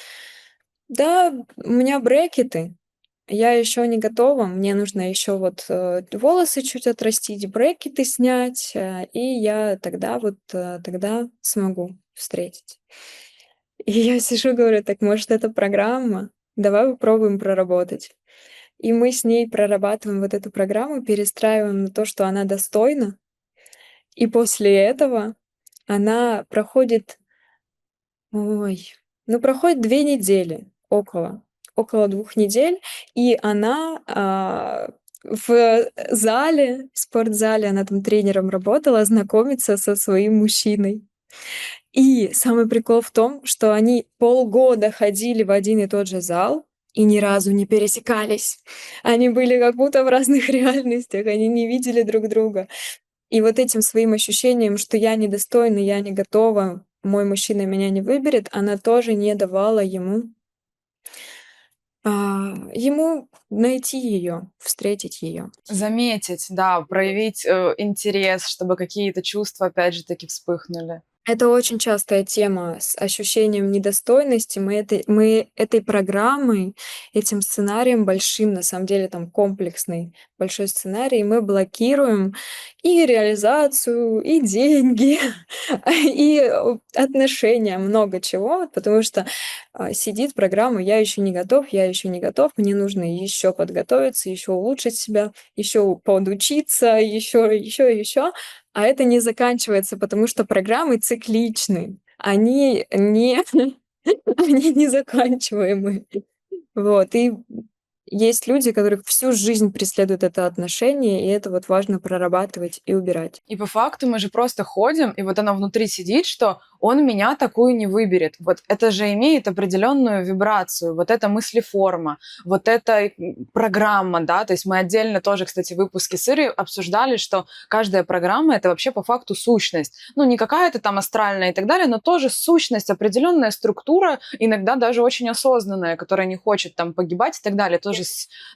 "Да, у меня брекеты, я еще не готова, мне нужно еще вот, волосы чуть отрастить, брекеты снять, и я тогда вот, тогда смогу встретить". И я сижу, говорю: "Так, может, это программа? Давай попробуем проработать". И мы с ней прорабатываем вот эту программу, перестраиваем на то, что она достойна. И после этого она проходит, ой, ну, проходит 2 недели, около 2 недель, и она, в зале, в спортзале, она там тренером работала, знакомится со своим мужчиной. И самый прикол в том, что они полгода ходили в один и тот же зал и ни разу не пересекались. Они были как будто в разных реальностях, они не видели друг друга. И вот этим своим ощущением, что я недостойна, я не готова, мой мужчина меня не выберет, она тоже не давала ему найти ее, встретить ее. Заметить, да, проявить, интерес, чтобы какие-то чувства опять же таки вспыхнули. Это очень частая тема с ощущением недостойности. Мы этой программой, этим сценарием большим, на самом деле там комплексный большой сценарий, мы блокируем и реализацию, и деньги, и отношения, много чего, потому что сидит программа: "Я еще не готов, я еще не готов, мне нужно еще подготовиться, еще улучшить себя, еще подучиться, еще. А это не заканчивается, потому что программы цикличны. Они незаканчиваемы. Вот, и есть люди, которых всю жизнь преследует это отношение, и это вот важно прорабатывать и убирать. И по факту мы же просто ходим, и вот оно внутри сидит, что он меня такую не выберет. Вот это же имеет определенную вибрацию, вот эта мыслеформа, вот эта программа, да, то есть мы отдельно тоже, кстати, в выпуске с Ирой обсуждали, что каждая программа — это вообще по факту сущность. Ну, не какая-то там астральная и так далее, но тоже сущность, определенная структура, иногда даже очень осознанная, которая не хочет там погибать и так далее. Тоже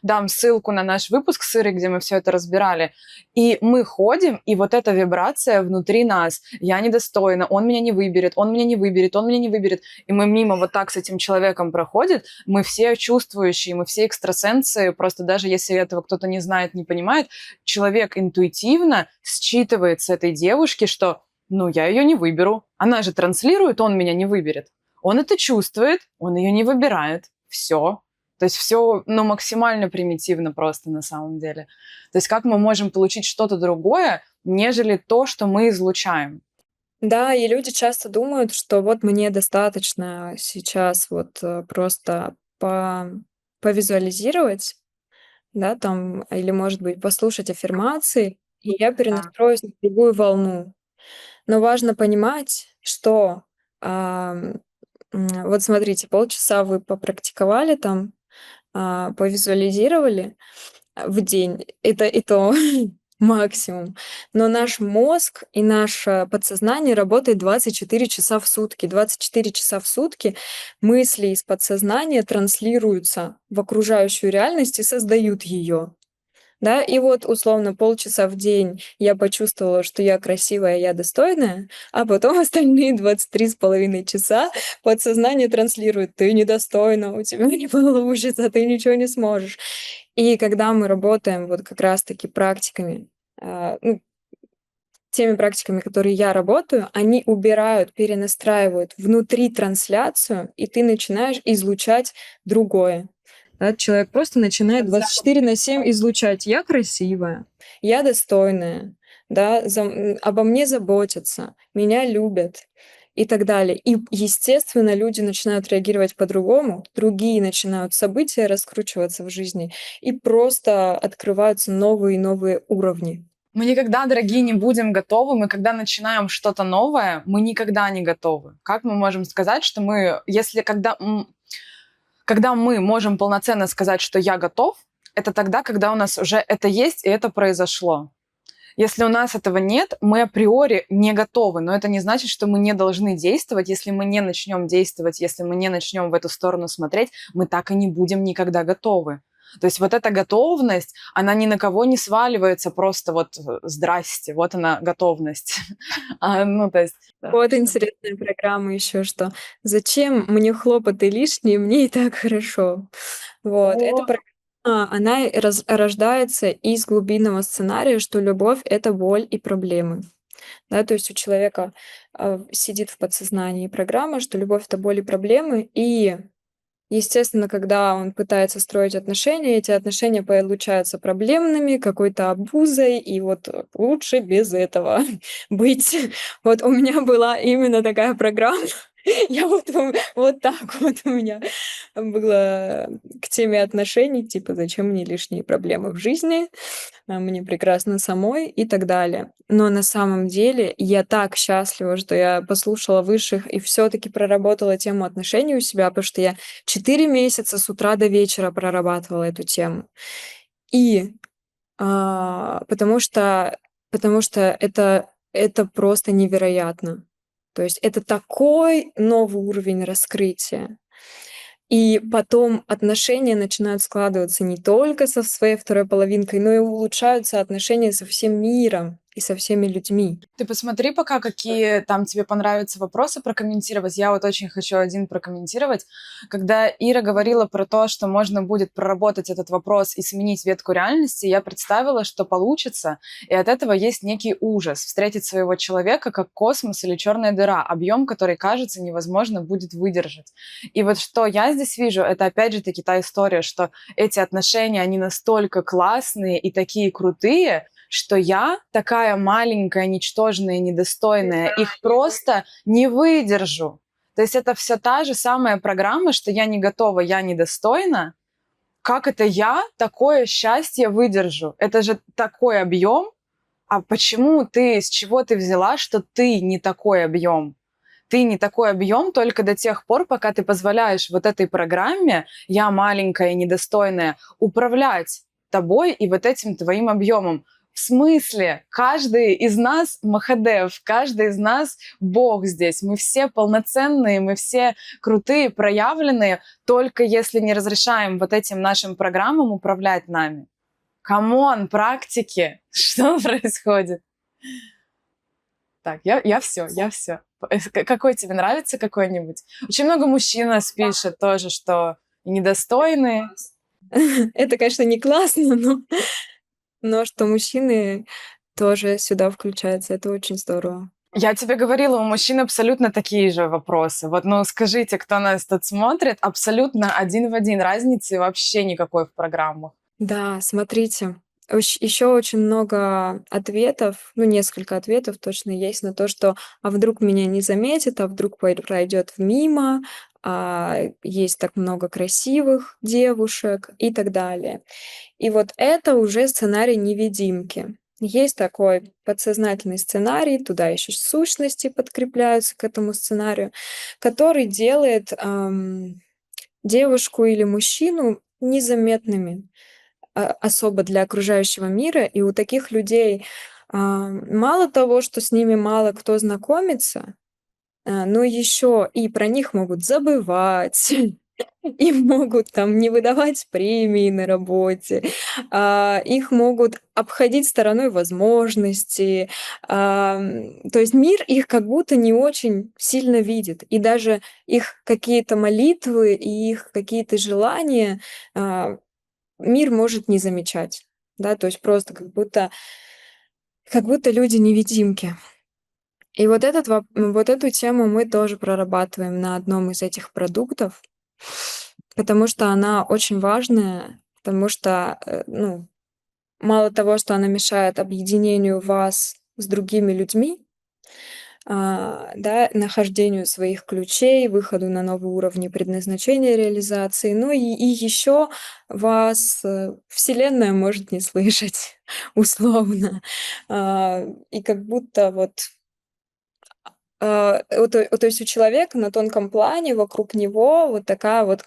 дам ссылку на наш выпуск с Ирой, где мы все это разбирали. И мы ходим, и вот эта вибрация внутри нас. Я недостойна, он меня не выберет, он меня не выберет, он меня не выберет. И мы мимо вот так с этим человеком проходим. Мы все чувствующие, мы все экстрасенсы. Просто даже если этого кто-то не знает, не понимает, человек интуитивно считывает с этой девушки, что ну, я ее не выберу. Она же транслирует, он меня не выберет. Он это чувствует, он ее не выбирает. Все. То есть все, ну, максимально примитивно просто на самом деле. То есть как мы можем получить что-то другое, нежели то, что мы излучаем? Да, и люди часто думают, что вот мне достаточно сейчас вот, просто повизуализировать, да, там, или, может быть, послушать аффирмации, и я Да. перенастроюсь на другую волну. Но важно понимать, что, вот смотрите, полчаса вы попрактиковали там, повизуализировали, в день. Это и то максимум. Но наш мозг и наше подсознание работает 24 часа в сутки. 24 часа в сутки мысли из подсознания транслируются в окружающую реальность и создают ее. Да, и вот условно полчаса в день я почувствовала, что я красивая, я достойная, а потом остальные 23,5 часа подсознание транслирует: "Ты недостойна, у тебя не получится, ты ничего не сможешь". И когда мы работаем вот как раз-таки практиками, ну, теми практиками, которые я работаю, они убирают, перенастраивают внутри трансляцию, и ты начинаешь излучать другое. Да, человек просто начинает 24/7 излучать: "Я красивая, я достойная, да, обо мне заботятся, меня любят" и так далее. И, естественно, люди начинают реагировать по-другому, другие начинают события раскручиваться в жизни, и просто открываются новые и новые уровни. Мы никогда, дорогие, не будем готовы. Мы когда начинаем что-то новое, мы никогда не готовы. Как мы можем сказать, что мы, если когда мы можем полноценно сказать, что я готов, это тогда, когда у нас уже это есть и это произошло. Если у нас этого нет, мы априори не готовы, но это не значит, что мы не должны действовать. Если мы не начнем действовать, если мы не начнем в эту сторону смотреть, мы так и не будем никогда готовы. То есть вот эта готовность, она ни на кого не сваливается, просто вот здрасте, вот она готовность. Ну, то есть, да. Вот интересная программа еще, что зачем мне хлопоты лишние, мне и так хорошо. Вот, эта О, программа, она рождается из глубинного сценария, что любовь — это боль и проблемы. Да, то есть у человека сидит в подсознании программа, что любовь — это боль и проблемы, и естественно, когда он пытается строить отношения, эти отношения получаются проблемными, какой-то обузой, и вот лучше без этого быть. Вот у меня была именно такая программа. Я вот так вот у меня было к теме отношений, типа, зачем мне лишние проблемы в жизни, мне прекрасно самой и так далее. Но на самом деле я так счастлива, что я послушала высших и все таки проработала тему отношений у себя, потому что я 4 месяца с утра до вечера прорабатывала эту тему. И, потому что это просто невероятно. То есть это такой новый уровень раскрытия. И потом отношения начинают складываться не только со своей второй половинкой, но и улучшаются отношения со всем миром и со всеми людьми. ты посмотри пока, какие там тебе понравятся вопросы прокомментировать. Я вот очень хочу один прокомментировать. Когда Ира говорила про то, что можно будет проработать этот вопрос и сменить ветку реальности, я представила, что получится, и от этого есть некий ужас. Встретить своего человека как космос или черная дыра, объем, который, кажется, невозможно будет выдержать. И вот что я здесь вижу, это опять же таки та история, что эти отношения, они настолько классные и такие крутые, что я, такая маленькая, ничтожная, недостойная, их просто не выдержу. То есть это все та же самая программа, что я не готова, я недостойна. Как это я такое счастье выдержу? Это же такой объем. А почему ты, с чего ты взяла, что ты не такой объем? Ты не такой объем только до тех пор, пока ты позволяешь вот этой программе, я маленькая и недостойная, управлять тобой и вот этим твоим объемом. В смысле? Каждый из нас Махадев, каждый из нас Бог здесь. Мы все полноценные, мы все крутые, проявленные, только если не разрешаем вот этим нашим программам управлять нами. Камон, практики. Что происходит? Так, я все, я все. Какой тебе нравится какой-нибудь? Очень много мужчин нас пишет тоже, что недостойные. Это, конечно, не классно, но что мужчины тоже сюда включаются. Это очень здорово. Я тебе говорила, у мужчин абсолютно такие же вопросы. Вот, ну, скажите, кто нас тут смотрит, абсолютно один в один. Разницы вообще никакой в программах. Да, смотрите, еще очень много ответов, ну, несколько ответов точно есть на то, что а вдруг меня не заметит, а вдруг пройдет мимо, есть так много красивых девушек и так далее. И вот это уже сценарий невидимки. Есть такой подсознательный сценарий, туда еще сущности подкрепляются к этому сценарию, который делает девушку или мужчину незаметными особо для окружающего мира. И у таких людей мало того, что с ними мало кто знакомится, но еще и про них могут забывать, им могут там не выдавать премии на работе, их могут обходить стороной возможности. То есть мир их как будто не очень сильно видит. И даже их какие-то молитвы и их какие-то желания мир может не замечать. Да, то есть просто как будто люди-невидимки. И вот эту тему мы тоже прорабатываем на одном из этих продуктов, потому что она очень важная, потому что, ну, мало того, что она мешает объединению вас с другими людьми, да, нахождению своих ключей, выходу на новые уровни предназначения реализации. Ну и еще вас Вселенная может не слышать, условно. И как будто вот то есть у человека на тонком плане вокруг него вот такая вот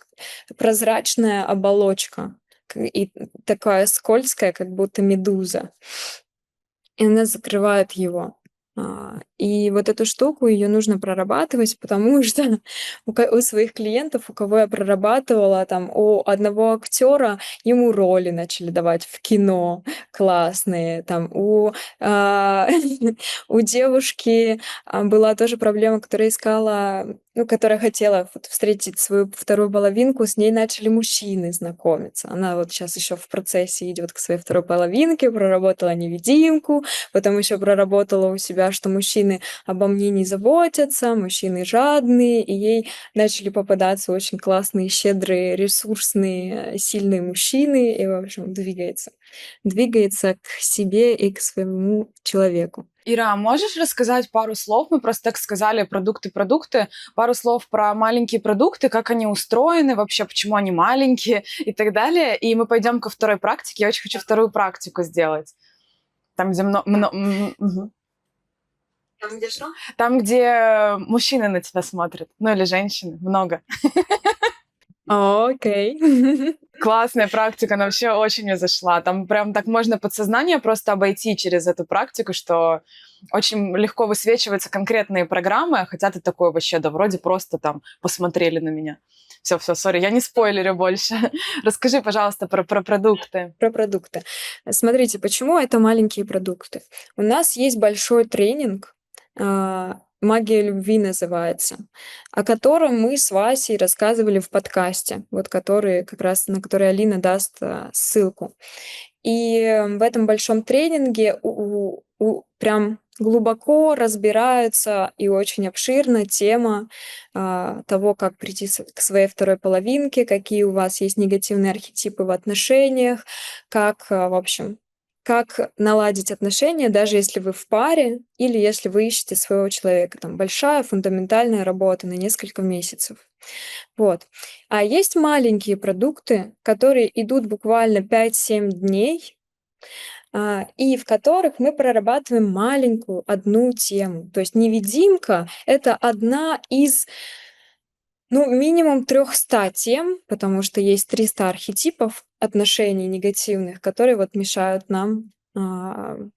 прозрачная оболочка и такая скользкая, как будто медуза, и она закрывает его. И вот эту штуку ее нужно прорабатывать, потому что у своих клиентов, у кого я прорабатывала, там у одного актера ему роли начали давать в кино классные, там а, у девушки была тоже проблема, которая искала, ну, которая хотела вот встретить свою вторую половинку, с ней начали мужчины знакомиться. Она вот сейчас еще в процессе идет к своей второй половинке, проработала невидимку, потом еще проработала у себя, что мужчины обо мне не заботятся, мужчины жадные, и ей начали попадаться очень классные, щедрые, ресурсные, сильные мужчины, и, в общем, двигается к себе и к своему человеку. Ира, а можешь рассказать пару слов? Мы просто так сказали продукты. Пару слов про маленькие продукты, как они устроены, вообще почему они маленькие и так далее. И мы пойдем ко второй практике. Я очень хочу вторую практику сделать. Там, где Там где что? Там, где мужчины на тебя смотрят. Ну или женщины. Много. Окей. Классная практика, она вообще очень мне зашла. Там прям так можно подсознание просто обойти через эту практику, что очень легко высвечиваются конкретные программы, хотя ты такой вообще, да вроде просто там посмотрели на меня. Все, сори, я не спойлерю больше. Расскажи, пожалуйста, про продукты. Про продукты. Смотрите, почему это маленькие продукты? У нас есть большой тренинг, «Магия любви» называется, о котором мы с Васей рассказывали в подкасте, вот который как раз на который Алина даст ссылку. И в этом большом тренинге прям глубоко разбирается и очень обширна тема того, как прийти к своей второй половинке, какие у вас есть негативные архетипы в отношениях, как, в общем, как наладить отношения, даже если вы в паре или если вы ищете своего человека. Там большая фундаментальная работа на несколько месяцев. Вот. А есть маленькие продукты, которые идут буквально 5-7 дней, и в которых мы прорабатываем маленькую одну тему. То есть невидимка — это одна из, ну, минимум 300 тем, потому что есть 300 архетипов отношений негативных, которые вот мешают нам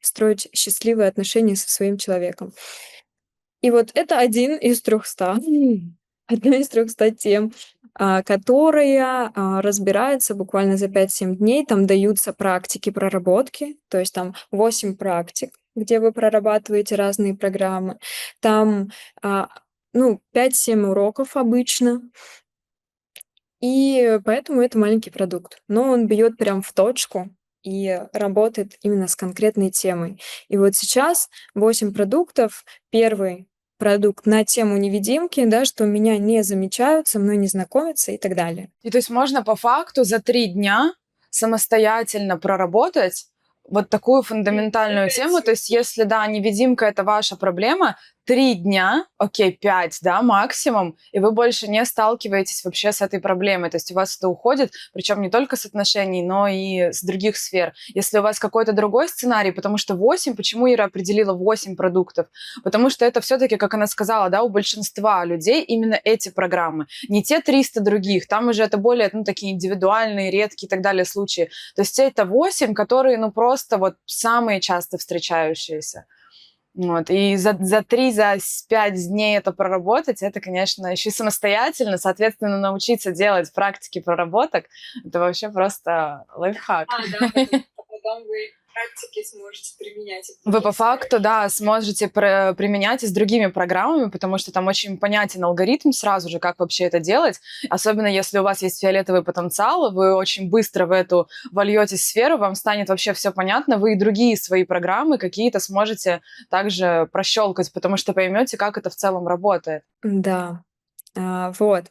строить счастливые отношения со своим человеком. И вот это один из 300, одна из 300 тем, которая разбирается буквально за 5-7 дней. Там даются практики проработки, то есть там 8 практик, где вы прорабатываете разные программы. Там, ну, 5-7 уроков обычно. И поэтому это маленький продукт. Но он бьет прям в точку и работает именно с конкретной темой. И вот сейчас 8 продуктов. Первый продукт на тему невидимки, да, что меня не замечают, со мной не знакомятся и так далее. И то есть можно по факту за 3 дня самостоятельно проработать вот такую фундаментальную тему. То есть если, да, невидимка — это ваша проблема, 3 дня, окей, 5, да, максимум, и вы больше не сталкиваетесь вообще с этой проблемой. То есть у вас это уходит, причем не только с отношений, но и с других сфер. Если у вас какой-то другой сценарий, потому что 8, почему Ира определила 8 продуктов? Потому что это все-таки, как она сказала, да, у большинства людей именно эти программы. Не те 300 других, там уже это более, ну, такие индивидуальные, редкие и так далее случаи. То есть это 8, которые, ну, просто вот самые часто встречающиеся. Вот. И за 3-5 дней это проработать, это, конечно, еще и самостоятельно, соответственно, научиться делать практики проработок, это вообще просто лайфхак. Потом вы практики сможете применять. Вы по факту, да, сможете применять и с другими программами, потому что там очень понятен алгоритм сразу же, как вообще это делать. Особенно если у вас есть фиолетовый потенциал, вы очень быстро в эту вольетесь сферу, вам станет вообще все понятно, вы и другие свои программы какие-то сможете также прощелкать, потому что поймете, как это в целом работает. Да, вот.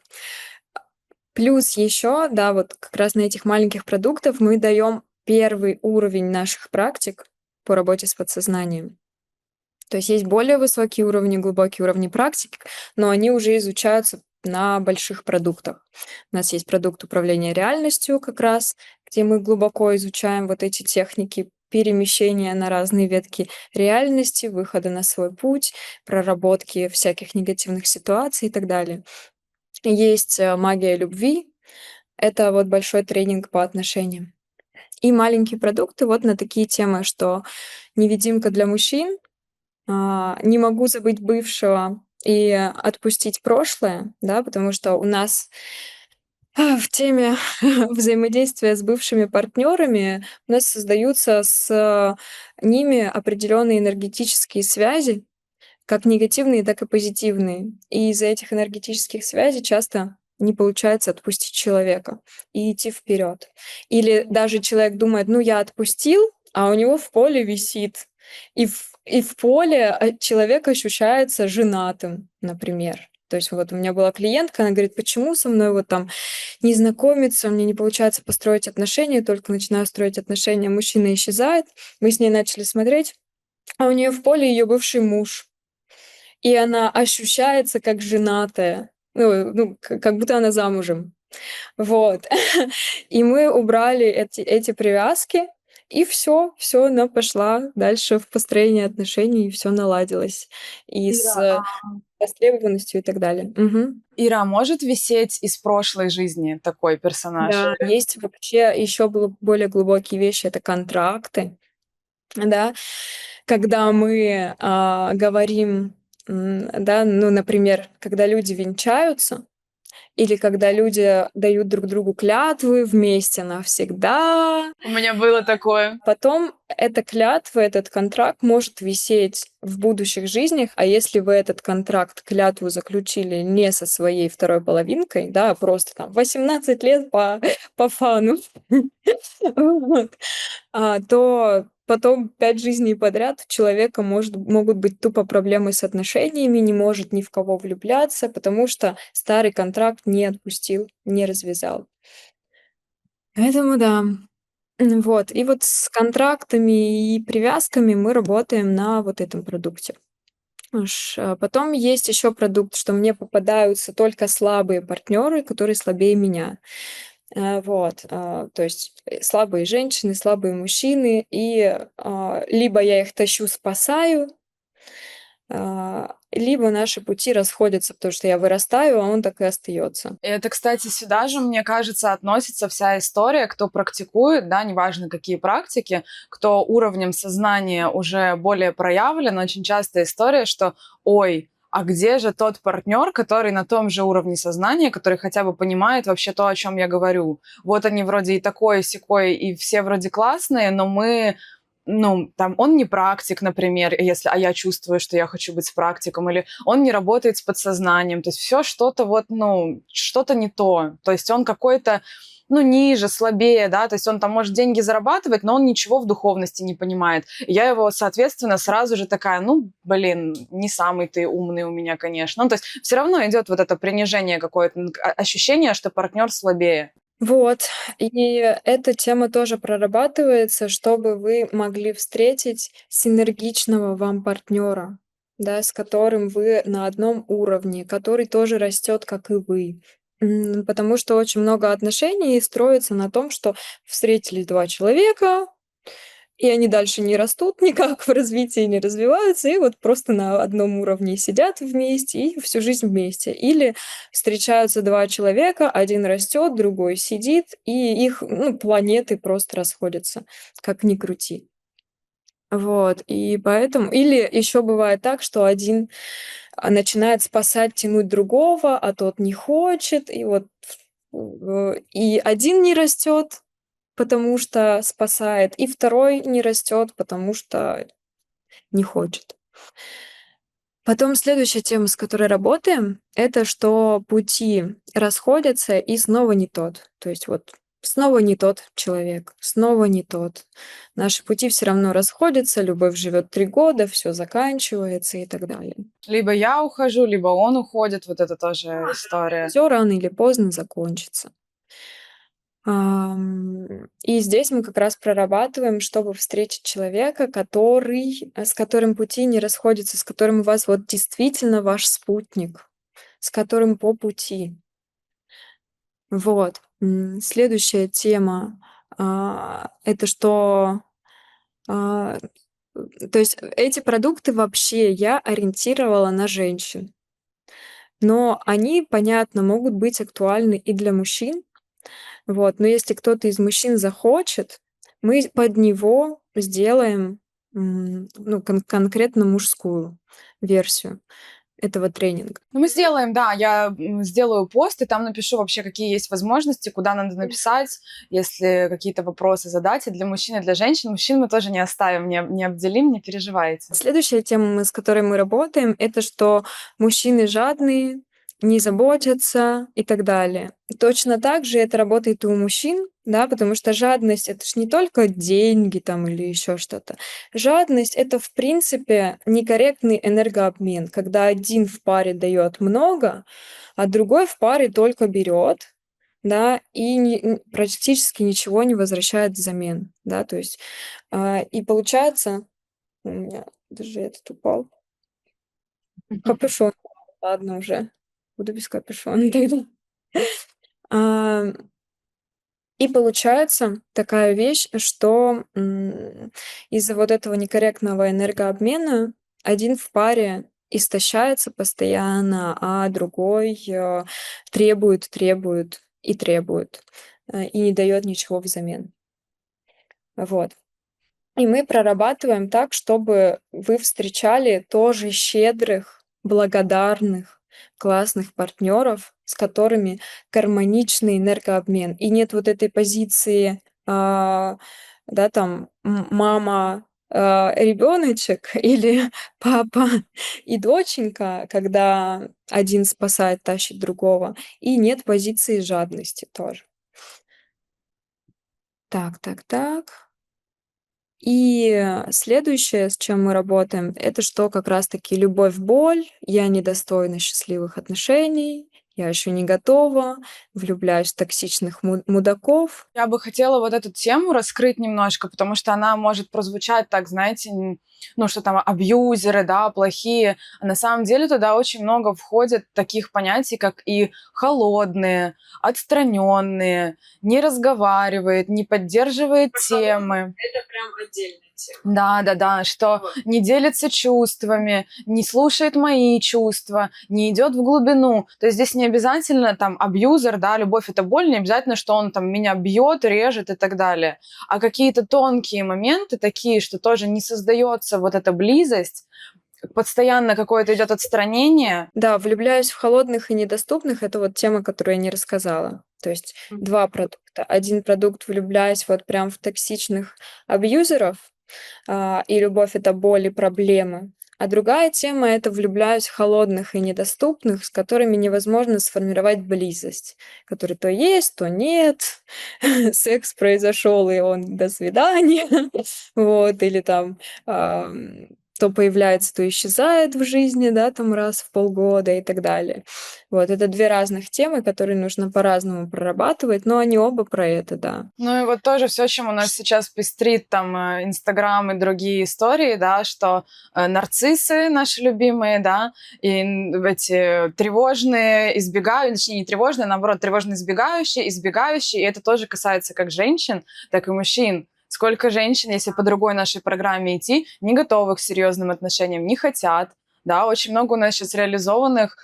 Плюс еще, да, вот как раз на этих маленьких продуктах мы даем первый уровень наших практик по работе с подсознанием. То есть есть более высокие уровни, глубокие уровни практики, но они уже изучаются на больших продуктах. У нас есть продукт управления реальностью как раз, где мы глубоко изучаем вот эти техники перемещения на разные ветки реальности, выхода на свой путь, проработки всяких негативных ситуаций и так далее. Есть магия любви. Это вот большой тренинг по отношениям. И маленькие продукты вот на такие темы, что невидимка для мужчин, не могу забыть бывшего и отпустить прошлое, да, потому что у нас в теме взаимодействия с бывшими партнерами у нас создаются с ними определенные энергетические связи, как негативные, так и позитивные. И из-за этих энергетических связей часто не получается отпустить человека и идти вперед. Или даже человек думает, ну я отпустил, а у него в поле висит. И в поле человек ощущается женатым, например. То есть вот у меня была клиентка, она говорит, почему со мной вот там не знакомиться, мне не получается построить отношения, только начинаю строить отношения, мужчина исчезает. Мы с ней начали смотреть, а у нее в поле ее бывший муж. И она ощущается как женатая, ну, как будто она замужем. Вот. И мы убрали эти привязки, и все, она пошла дальше в построение отношений, и все наладилось. И Ира, с востребованностью и так далее. Мгм. Ира, может висеть из прошлой жизни такой персонаж? Да, есть вообще еще более глубокие вещи — это контракты, да. Когда мы, говорим, да, ну, например, когда люди венчаются или когда люди дают друг другу клятвы вместе навсегда. У меня было такое. Потом эта клятва, этот контракт может висеть в будущих жизнях, а если вы этот контракт, клятву заключили не со своей второй половинкой, да, а просто там 18 лет по фану, вот, то потом 5 жизней подряд у человека могут быть тупо проблемы с отношениями, не может ни в кого влюбляться, потому что старый контракт не отпустил, не развязал. Поэтому да. Вот. И вот с контрактами и привязками мы работаем на вот этом продукте. Потом есть еще продукт, что мне попадаются только слабые партнеры, которые слабее меня. Вот, то есть, слабые женщины, слабые мужчины, и, либо я их тащу, спасаю, либо наши пути расходятся, потому что я вырастаю, а он так и остается. И это, кстати, сюда же, мне кажется, относится вся история, кто практикует, да, неважно какие практики, кто уровнем сознания уже более проявлен. Очень часто история, что «Ой, а где же тот партнер, который на том же уровне сознания, который хотя бы понимает вообще то, о чем я говорю? Вот они вроде и такой, и сякой, и все вроде классные, но мы ну, там, он не практик, например, а я чувствую, что я хочу быть практиком, или он не работает с подсознанием, то есть все что-то вот, ну, что-то не то, то есть он какой-то, ну, ниже, слабее, да, то есть он там может деньги зарабатывать, но он ничего в духовности не понимает. И я его, соответственно, сразу же такая, ну, блин, не самый ты умный у меня, конечно. Ну, то есть все равно идет вот это принижение какое-то, ощущение, что партнер слабее. Вот, и эта тема тоже прорабатывается, чтобы вы могли встретить синергичного вам партнера, да, с которым вы на одном уровне, который тоже растет, как и вы. Потому что очень много отношений строится на том, что встретились 2 человека, и они дальше не растут никак в развитии, не развиваются, и вот просто на одном уровне сидят вместе и всю жизнь вместе. Или встречаются 2 человека, один растет, другой сидит, и их, ну, планеты просто расходятся, как ни крути. Вот, и поэтому или еще бывает так, что один, начинает спасать, тянуть другого, а тот не хочет, и вот, и один не растет, потому что спасает, и второй не растет, потому что не хочет. Потом следующая тема, с которой работаем, это что пути расходятся и снова не тот. То есть вот снова не тот человек, снова не тот. Наши пути все равно расходятся, любовь живет 3 года, все заканчивается и так далее. Либо я ухожу, либо он уходит, вот это тоже история. Все рано или поздно закончится. И здесь мы как раз прорабатываем, чтобы встретить человека, с которым пути не расходятся, с которым у вас вот действительно ваш спутник, с которым по пути. Вот. Следующая тема, это что, а, то есть эти продукты вообще я ориентировала на женщин, но они, понятно, могут быть актуальны и для мужчин. Вот, но если кто-то из мужчин захочет, мы под него сделаем, ну, конкретно мужскую версию этого тренинга. Ну, мы сделаем, да, я сделаю пост, и там напишу вообще, какие есть возможности, куда надо написать, если какие-то вопросы задать. И для мужчин, и для женщин. Мужчин мы тоже не оставим, не обделим, не переживайте. Следующая тема, с которой мы работаем, это что мужчины жадные, не заботятся и так далее. Точно так же это работает и у мужчин, да, потому что жадность — это ж не только деньги там или еще что-то. Жадность — это, в принципе, некорректный энергообмен, когда один в паре дает много, а другой в паре только берет, да, и практически ничего не возвращает взамен, да, то есть, и получается, у меня даже этот упал. Капюшон. Ладно уже. Буду без капюшона тогда. А, и получается такая вещь, что, из-за вот этого некорректного энергообмена один в паре истощается постоянно, а другой, требует и требует, и не дает ничего взамен. Вот. И мы прорабатываем так, чтобы вы встречали тоже щедрых, благодарных, классных партнеров, с которыми гармоничный энергообмен. И нет вот этой позиции, да, там, мама, ребеночек или папа и доченька, когда один спасает, тащит другого. И нет позиции жадности тоже. Так. И следующее, с чем мы работаем, это что как раз-таки любовь-боль. Я недостойна счастливых отношений, я еще не готова, влюбляюсь в токсичных мудаков. Я бы хотела вот эту тему раскрыть немножко, потому что она может прозвучать так, знаете, ну, что там абьюзеры, да, плохие. А на самом деле туда очень много входит таких понятий, как и холодные, отстраненные, не разговаривает, не поддерживает темы. Это прям отдельная тема. Да, что не делится чувствами, не слушает мои чувства, не идет в глубину. То есть здесь не обязательно там абьюзер, да, любовь — это боль, не обязательно, что он там меня бьет, режет и так далее. А какие-то тонкие моменты такие, что тоже не создается вот эта близость, постоянно какое-то идет отстранение. Да, влюбляюсь в холодных и недоступных — это вот тема, которую я не рассказала. То есть 2 продукта. Один продукт — влюбляюсь вот прям в токсичных абьюзеров, и любовь — это боль и проблемы. А другая тема — это влюбляюсь в холодных и недоступных, с которыми невозможно сформировать близость, которые то есть, то нет. Секс произошел, и он до свидания. Вот, или там, то появляется, то исчезает в жизни, да, там раз в полгода и так далее. Вот, это 2 разных темы, которые нужно по-разному прорабатывать, но они оба про это, да. Ну и вот тоже все, чем у нас сейчас пестрит там Инстаграм и другие истории, да, что нарциссы наши любимые, да, и эти тревожные, точнее, не тревожные, а наоборот, тревожно избегающие, и это тоже касается как женщин, так и мужчин. Сколько женщин, если по другой нашей программе идти, не готовы к серьезным отношениям, не хотят, да, очень много у нас сейчас реализованных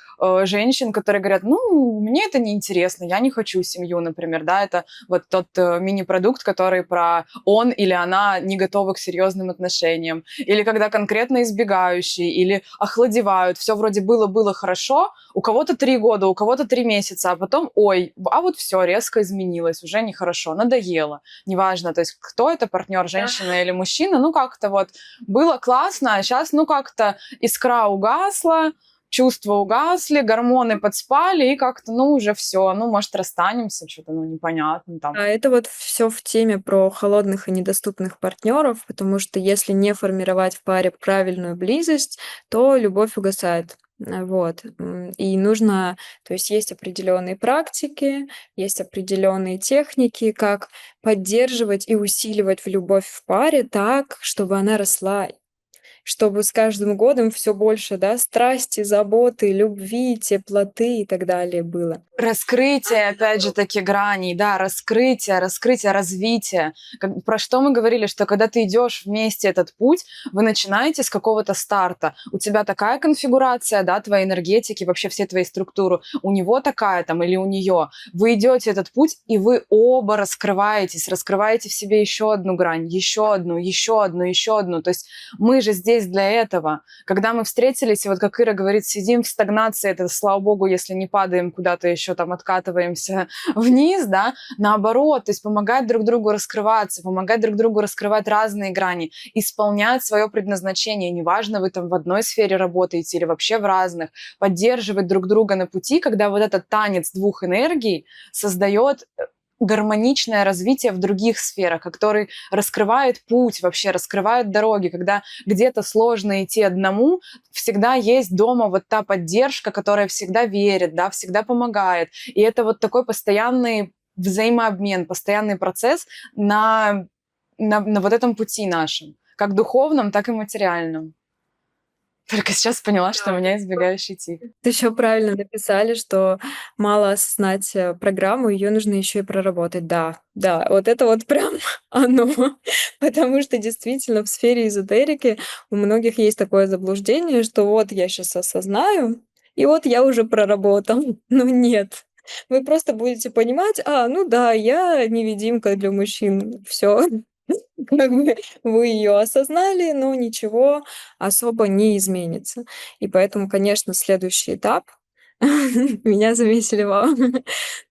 женщин, которые говорят, ну, мне это неинтересно, я не хочу семью, например, да, это вот тот мини-продукт, который про он или она не готовы к серьезным отношениям, или когда конкретно избегающие, или охладевают, все вроде было хорошо, у кого-то 3 года, у кого-то 3 месяца, а потом, ой, а вот все резко изменилось, уже нехорошо, надоело, неважно, то есть кто это, партнер, женщина или мужчина, ну как-то вот было классно, а сейчас, ну как-то искра угасла, чувства угасли, гормоны подспали, и как-то, ну, уже все, ну, может, расстанемся, что-то, ну, непонятно там. А это вот все в теме про холодных и недоступных партнеров, потому что если не формировать в паре правильную близость, то любовь угасает. Вот. И нужно, то есть есть определенные практики, есть определенные техники, как поддерживать и усиливать в любовь в паре так, чтобы она росла, чтобы с каждым годом все больше, да, страсти, заботы, любви, теплоты и так далее было. Раскрытие, опять же таки, граней, да, раскрытие, развитие. Про что мы говорили, что когда ты идешь вместе этот путь, вы начинаете с какого-то старта. У тебя такая конфигурация, да, твоей энергетики, вообще всей твоей структуры. У него такая там или у нее. Вы идете этот путь, и вы оба раскрываетесь, раскрываете в себе еще одну грань, еще одну, еще одну, еще одну. То есть мы же здесь для этого. Когда мы встретились, и вот как Ира говорит, сидим в стагнации, это, слава богу, если не падаем куда-то еще там откатываемся вниз, да, наоборот, то есть помогать друг другу раскрываться, помогать друг другу раскрывать разные грани, исполнять свое предназначение, неважно, вы там в одной сфере работаете или вообще в разных, поддерживать друг друга на пути, когда вот этот танец двух энергий создает гармоничное развитие в других сферах, который раскрывает путь, вообще раскрывает дороги, когда где-то сложно идти одному, всегда есть дома вот та поддержка, которая всегда верит, да, всегда помогает. И это вот такой постоянный взаимообмен, постоянный процесс на вот этом пути нашем, как духовном, так и материальном. Только сейчас поняла, что у меня избегающий тип. Ты еще правильно написали, что мало осознать программу, ее нужно еще и проработать. Да, да, вот это вот прям оно. Потому что действительно в сфере эзотерики у многих есть такое заблуждение, что вот я сейчас осознаю, и вот я уже проработал. Но нет. Вы просто будете понимать, ну да, я невидимка для мужчин. Все. Как бы вы ее осознали, но ничего особо не изменится. И поэтому, конечно, следующий этап меня завесили, вау.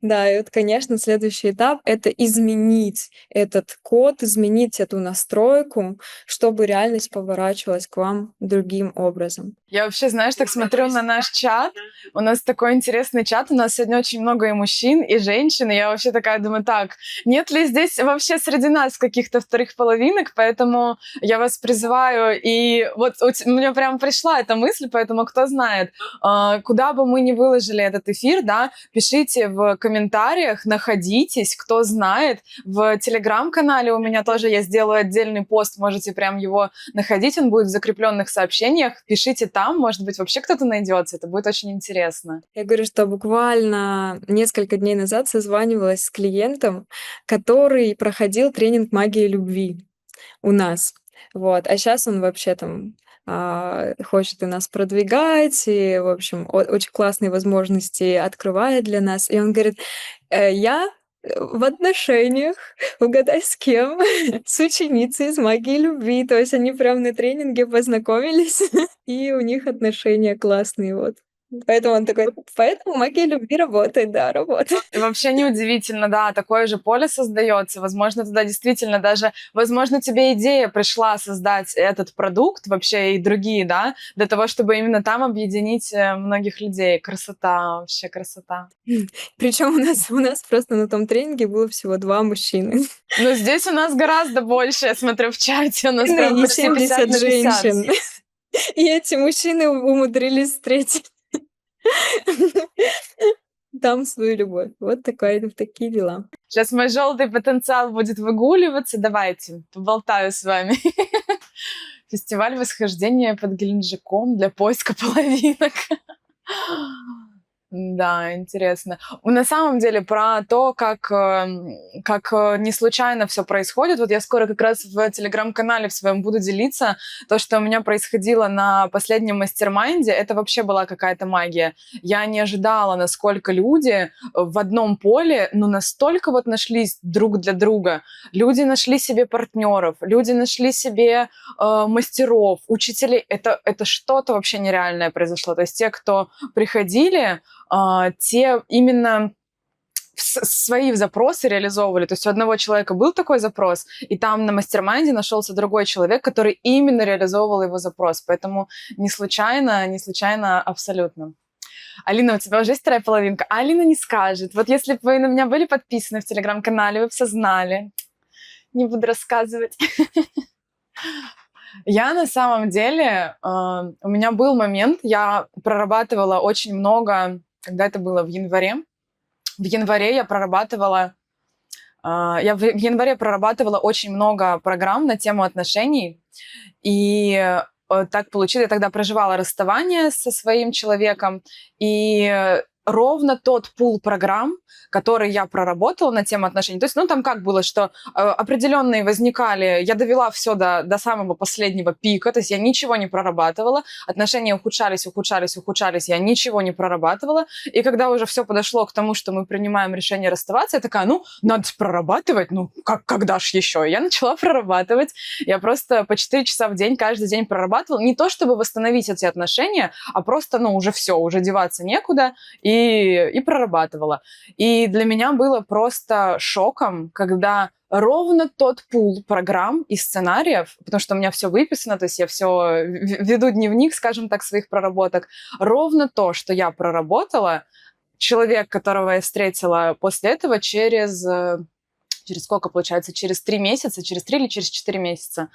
Да, и вот, конечно, следующий этап — это изменить этот код, изменить эту настройку, чтобы реальность поворачивалась к вам другим образом. Я вообще, знаешь, так смотрю на наш чат. У нас такой интересный чат. У нас сегодня очень много и мужчин, и женщин. И я вообще такая думаю, так, нет ли здесь вообще среди нас каких-то вторых половинок? Поэтому я вас призываю. И вот у меня прям пришла эта мысль, поэтому кто знает, куда бы мы ни выложили этот эфир, да, пишите в комментариях, находитесь, кто знает. В телеграм-канале у меня тоже я сделаю отдельный пост, можете прям его находить, он будет в закрепленных сообщениях. Пишите там, может быть, вообще кто-то найдется, это будет очень интересно. Я говорю, что буквально несколько дней назад созванивалась с клиентом, который проходил тренинг магии любви у нас. Вот. А сейчас он вообще там хочет и нас продвигать, и, в общем, очень классные возможности открывает для нас. И он говорит, я в отношениях, угадай с кем, с ученицей из магии любви. То есть они прям на тренинге познакомились, и у них отношения классные, вот. Поэтому он такой, поэтому магия любви работает, да, работает. И вообще неудивительно, да, такое же поле создается. Возможно, тогда действительно даже, возможно, тебе идея пришла создать этот продукт, вообще и другие, да, для того, чтобы именно там объединить многих людей. Красота, вообще красота. Причем у нас просто на том тренинге было всего 2 мужчины. Но здесь у нас гораздо больше, я смотрю в чате, у нас прям И почти 50 70 на 50. женщин. И эти мужчины умудрились встретить там свою любовь. Вот такие дела. Сейчас мой желтый потенциал будет выгуливаться. Давайте, поболтаю с вами. Фестиваль восхождения под Геленджиком для поиска половинок. Да, интересно. На самом деле про то, как не случайно все происходит. Вот я скоро как раз в телеграм-канале в своем буду делиться. То, что у меня происходило на последнем мастер-майнде, это вообще была какая-то магия. Я не ожидала, насколько люди в одном поле, настолько вот нашлись друг для друга. Люди нашли себе партнеров, люди нашли себе мастеров, учителей. Это что-то вообще нереальное произошло. То есть те, кто приходили, те именно свои запросы реализовывали. То есть у одного человека был такой запрос, и там на мастер-майнде нашелся другой человек, который именно реализовывал его запрос. Поэтому не случайно абсолютно. Алина, у тебя уже есть вторая половинка? А Алина не скажет. Вот если бы вы на меня были подписаны в телеграм-канале, вы бы все знали. Не буду рассказывать. Я на самом деле, у меня был момент, я прорабатывала очень много, когда это было в январе. В январе я в январе прорабатывала очень много программ на тему отношений, и так получилось, я тогда проживала расставание со своим человеком, и ровно тот пул программ, который я проработала на тему отношений. То есть, ну, там как было, что определенные возникали, я довела все до самого последнего пика, то есть я ничего не прорабатывала, отношения ухудшались, ухудшались, ухудшались, я ничего не прорабатывала, и когда уже все подошло к тому, что мы принимаем решение расставаться, я такая, ну, надо прорабатывать, ну, когда ж еще? Я начала прорабатывать, я просто по 4 часа в день, каждый день прорабатывала, не то чтобы восстановить эти отношения, а просто, ну, уже все, уже деваться некуда, и прорабатывала. И для меня было просто шоком, когда ровно тот пул программ и сценариев, потому что у меня все выписано, то есть я все веду дневник, скажем так, своих проработок, ровно то, что я проработала, человек, которого я встретила после этого через сколько, получается, через 3 месяца, через 3 или через 4 месяца,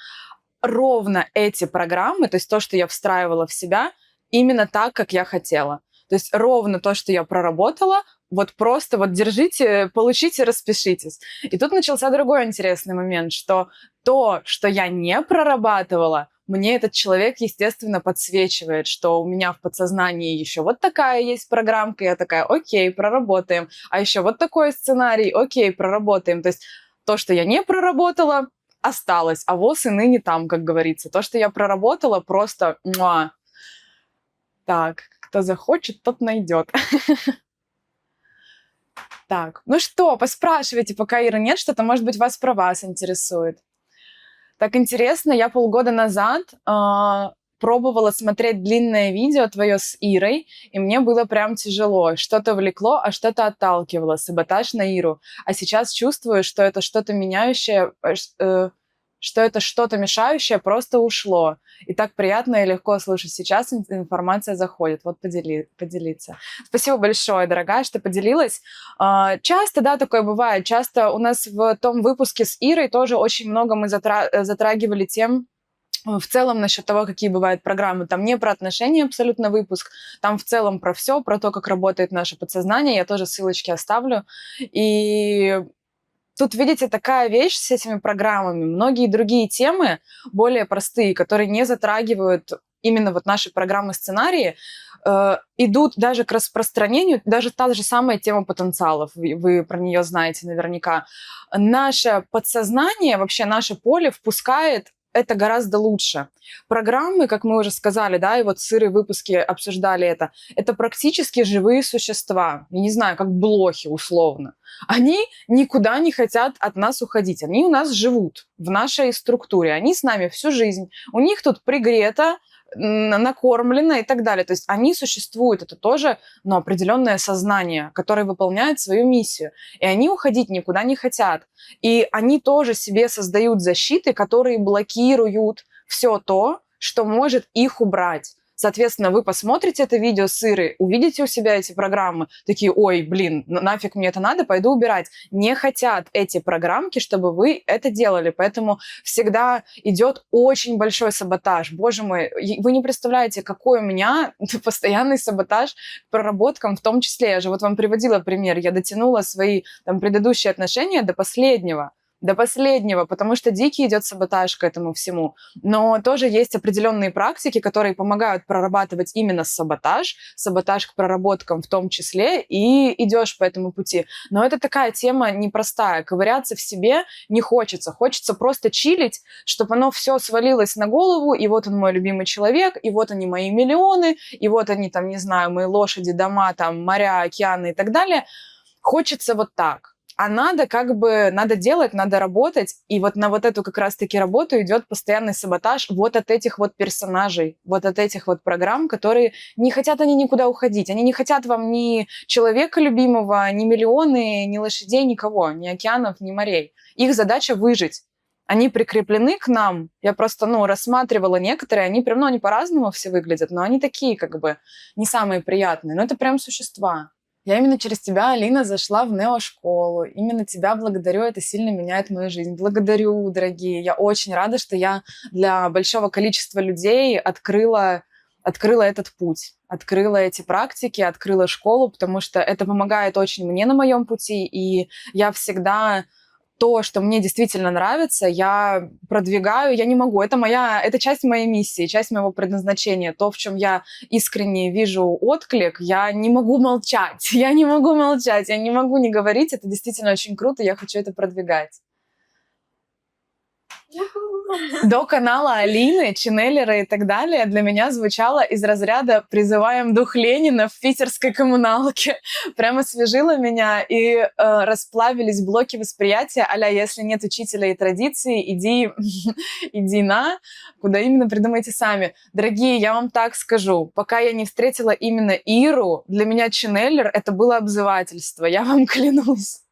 ровно эти программы, то есть то, что я встраивала в себя, именно так, как я хотела. То есть ровно то, что я проработала, вот просто вот держите, получите, распишитесь. И тут начался другой интересный момент, что то, что я не прорабатывала, мне этот человек, естественно, подсвечивает, что у меня в подсознании еще вот такая есть программка, я такая, окей, проработаем. А еще вот такой сценарий, окей, проработаем. То есть то, что я не проработала, осталось, а воз и ныне там, как говорится. То, что я проработала, просто муа. Так, кто захочет, тот найдет. Так, ну что, поспрашивайте, пока Иры нет, что-то, может быть, вас про вас интересует. Так интересно, я полгода назад пробовала смотреть длинное видео твое с Ирой, и мне было прям тяжело. Что-то влекло, а что-то отталкивало. Саботаж на Иру. А сейчас чувствую, что это что-то меняющее, что это что-то мешающее просто ушло. И так приятно и легко слушать. Сейчас информация заходит. Вот поделиться. Спасибо большое, дорогая, что поделилась. Часто, да, такое бывает. Часто у нас в том выпуске с Ирой тоже очень много мы затрагивали тем, в целом насчет того, какие бывают программы. Там не про отношения абсолютно выпуск, там в целом про все, про то, как работает наше подсознание. Я тоже ссылочки оставлю. И тут, видите, такая вещь с этими программами. Многие другие темы, более простые, которые не затрагивают именно вот наши программы-сценарии, идут даже к распространению, даже та же самая тема потенциалов, вы про нее знаете наверняка. Наше подсознание, вообще наше поле впускает это гораздо лучше. Программы, как мы уже сказали, да, и вот сырые выпуски обсуждали это практически живые существа. Я не знаю, как блохи условно. Они никуда не хотят от нас уходить. Они у нас живут в нашей структуре. Они с нами всю жизнь. У них тут пригрето, накормлено и так далее. То есть они существуют. Это тоже, ну, определенное сознание, которое выполняет свою миссию. И они уходить никуда не хотят. И они тоже себе создают защиты, которые блокируют все то, что может их убрать. Соответственно, вы посмотрите это видео с Ирой, увидите у себя эти программы, такие, ой, блин, нафиг мне это надо, пойду убирать. Не хотят эти программки, чтобы вы это делали, поэтому всегда идет очень большой саботаж. Боже мой, вы не представляете, какой у меня постоянный саботаж к проработкам, в том числе, я же вот вам приводила пример, я дотянула свои там предыдущие отношения до последнего, потому что дикий идет саботаж к этому всему. Но тоже есть определенные практики, которые помогают прорабатывать именно саботаж к проработкам в том числе, и идешь по этому пути. Но это такая тема непростая. Ковыряться в себе не хочется. Хочется просто чилить, чтобы оно все свалилось на голову, и вот он мой любимый человек, и вот они мои миллионы, и вот они там, не знаю, мои лошади, дома, там, моря, океаны и так далее. Хочется вот так. А надо делать, надо работать. И вот на вот эту как раз-таки работу идет постоянный саботаж вот от этих вот персонажей, вот от этих вот программ, которые не хотят они никуда уходить. Они не хотят вам ни человека любимого, ни миллионы, ни лошадей, никого, ни океанов, ни морей. Их задача выжить. Они прикреплены к нам. Я просто, рассматривала некоторые, они по-разному все выглядят, но они такие, как бы, не самые приятные. Но это прям существа. Я именно через тебя, Алина, зашла в неошколу. Именно тебя благодарю, это сильно меняет мою жизнь. Благодарю, дорогие. Я очень рада, что я для большого количества людей открыла этот путь, открыла эти практики, открыла школу, потому что это помогает очень мне на моем пути, и я всегда то, что мне действительно нравится, я продвигаю, я не могу. Это часть моей миссии, часть моего предназначения. То, в чем я искренне вижу отклик, я не могу молчать. Я не могу молчать, я не могу не говорить. Это действительно очень круто, я хочу это продвигать. До канала Алины, ченнелеры и так далее для меня звучало из разряда «Призываем дух Ленина в питерской коммуналке». Прямо свежило меня, и расплавились блоки восприятия а-ля «Если нет учителя и традиции, иди, иди на...» Куда именно, придумайте сами. Дорогие, я вам так скажу, пока я не встретила именно Иру, для меня ченнелер — это было обзывательство, я вам клянусь.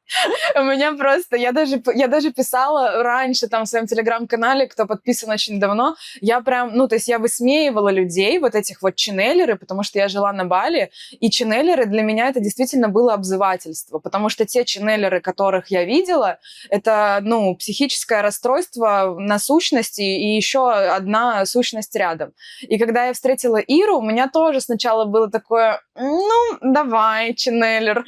У меня просто, я даже писала раньше там в своем телеграм-канале, кто подписан очень давно, я прям, ну, то есть я высмеивала людей, вот этих вот ченнелеры, потому что я жила на Бали, и ченнелеры для меня это действительно было обзывательство, потому что те ченнелеры, которых я видела, это, ну, психическое расстройство на сущности и еще одна сущность рядом. И когда я встретила Иру, у меня тоже сначала было такое, ну, давай, ченнелер,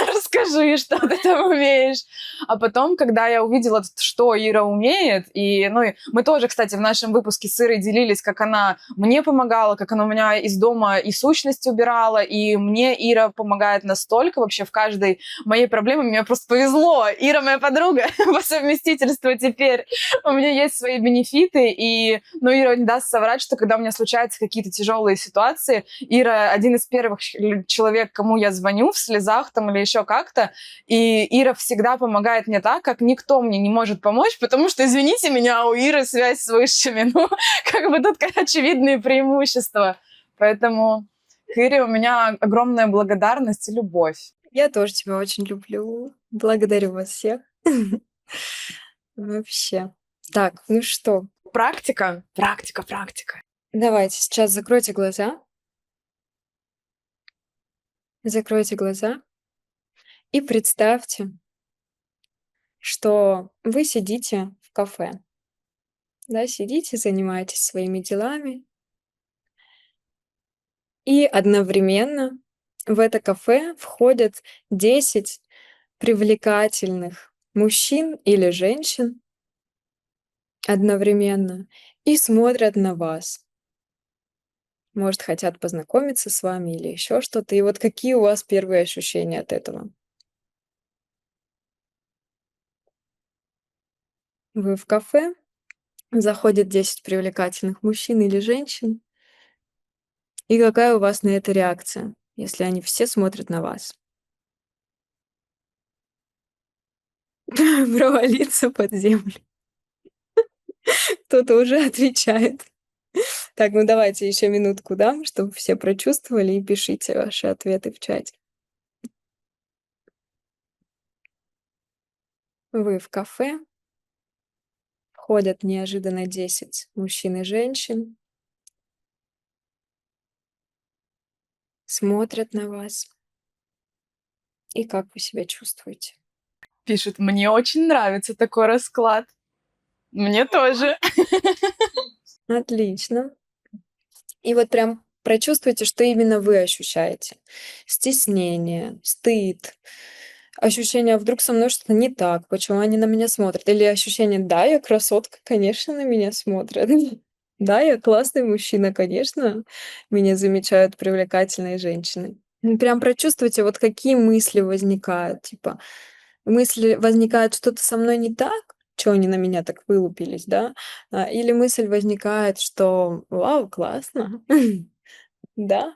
расскажи, что ты там умеешь. А потом, когда я увидела, что Ира умеет, и, ну, и мы тоже, кстати, в нашем выпуске с Ирой делились, как она мне помогала, как она у меня из дома и сущность убирала, и мне Ира помогает настолько вообще в каждой моей проблеме. Мне просто повезло. Ира моя подруга по совместительству теперь. У меня есть свои бенефиты, и, ну, Ира не даст соврать, что когда у меня случаются какие-то тяжелые ситуации, Ира один из первых человек, кому я звоню в слезах там или еще как-то, и Ира всегда помогает мне так, как никто мне не может помочь, потому что, извините меня, у Иры связь с высшими. Ну, как бы тут очевидные преимущества. Поэтому к Ире у меня огромная благодарность и любовь. Я тоже тебя очень люблю. Благодарю вас всех. Вообще. Так, ну что, Практика, практика, практика. давайте сейчас закройте глаза. Закройте глаза и представьте, что вы сидите в кафе. Да, сидите, занимаетесь своими делами. И одновременно в это кафе входят 10 привлекательных мужчин или женщин одновременно и смотрят на вас. Может, хотят познакомиться с вами или еще что-то. И вот какие у вас первые ощущения от этого? Вы в кафе, заходит 10 привлекательных мужчин или женщин, и какая у вас на это реакция, если они все смотрят на вас? Провалиться под землю. Кто-то уже отвечает. Так, ну давайте еще минутку дам, чтобы все прочувствовали, и пишите ваши ответы в чате. Вы в кафе, входят неожиданно 10 мужчин и женщин, смотрят на вас. И как вы себя чувствуете? Пишет, мне очень нравится такой расклад. Мне тоже. Отлично. И вот прям прочувствуйте, что именно вы ощущаете. Стеснение, стыд, ощущение: «А вдруг со мной что-то не так? Почему они на меня смотрят?» Или ощущение: «Да, я красотка, конечно, на меня смотрят. Да, я классный мужчина, конечно, меня замечают привлекательные женщины». Прям прочувствуйте, вот какие мысли возникают. Типа, мысли возникают: «Что-то со мной не так? Чё они на меня так вылупились?» Да? Или мысль возникает, что: «Вау, классно! Да,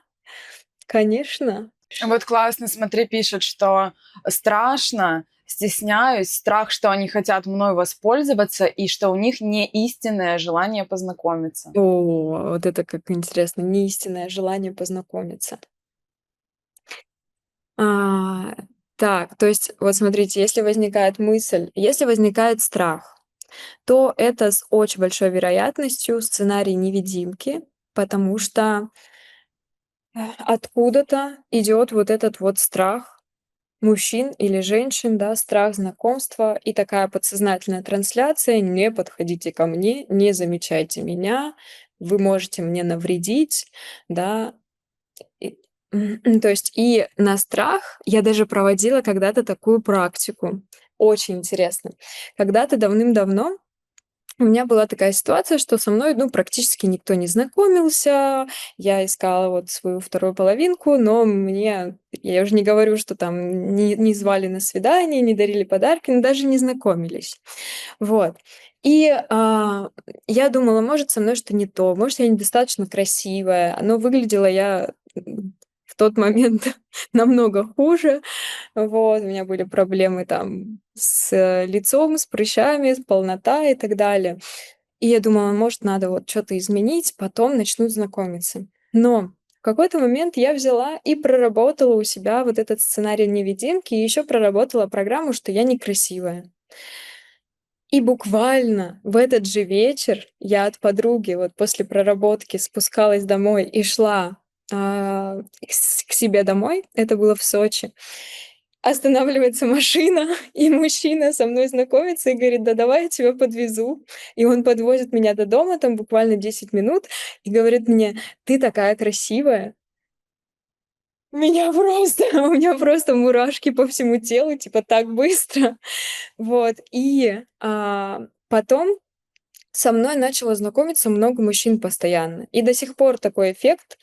конечно». Вот классно, смотри, пишут, что страшно, стесняюсь, страх, что они хотят мной воспользоваться, и что у них не истинное желание познакомиться. О, вот это как интересно, неистинное желание познакомиться. А, так, то есть вот смотрите, если возникает мысль, если возникает страх, то это с очень большой вероятностью сценарий невидимки, потому что Откуда-то идет вот этот вот страх мужчин или женщин, да, страх знакомства и такая подсознательная трансляция: "Не подходите ко мне, не замечайте меня, вы можете мне навредить", да. И, то есть и на страх я даже проводила когда-то такую практику. Очень интересно. Когда-то давным-давно у меня была такая ситуация, что со мной, ну, практически никто не знакомился. Я искала вот свою вторую половинку, но мне, я уже не говорю, что там не звали на свидание, не дарили подарки, но даже не знакомились. Вот. И, я думала, может, со мной что не то, может, я недостаточно красивая, но выглядела я, в тот момент намного хуже. Вот, у меня были проблемы там с лицом, с прыщами, с полнота и так далее. И я думала, может, надо вот что то изменить, потом начну знакомиться. Но в какой-то момент я взяла и проработала у себя вот этот сценарий невидимки, и еще проработала программу, что я некрасивая. И буквально в этот же вечер я от подруги вот после проработки спускалась домой и шла, к себе домой. Это было в Сочи. Останавливается машина, и мужчина со мной знакомится и говорит: "Да давай я тебя подвезу". И он подвозит меня до дома, там буквально 10 минут, и говорит мне: "Ты такая красивая". Меня просто у меня просто мурашки по всему телу, типа так быстро. Вот, и, потом со мной начало знакомиться много мужчин постоянно. И до сих пор такой эффект,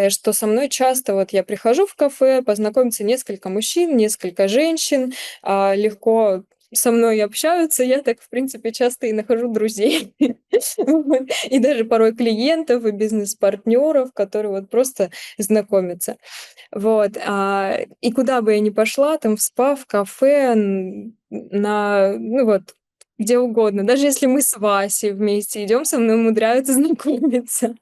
что со мной часто вот я прихожу в кафе, познакомиться несколько мужчин, несколько женщин, легко со мной общаются. Я так, в принципе, часто и нахожу друзей. Вот. И даже порой клиентов и бизнес-партнеров, которые вот просто знакомятся. Вот, и куда бы я ни пошла, там в спа, в кафе, ну вот, где угодно. Даже если мы с Васей вместе идем, со мной умудряются знакомиться.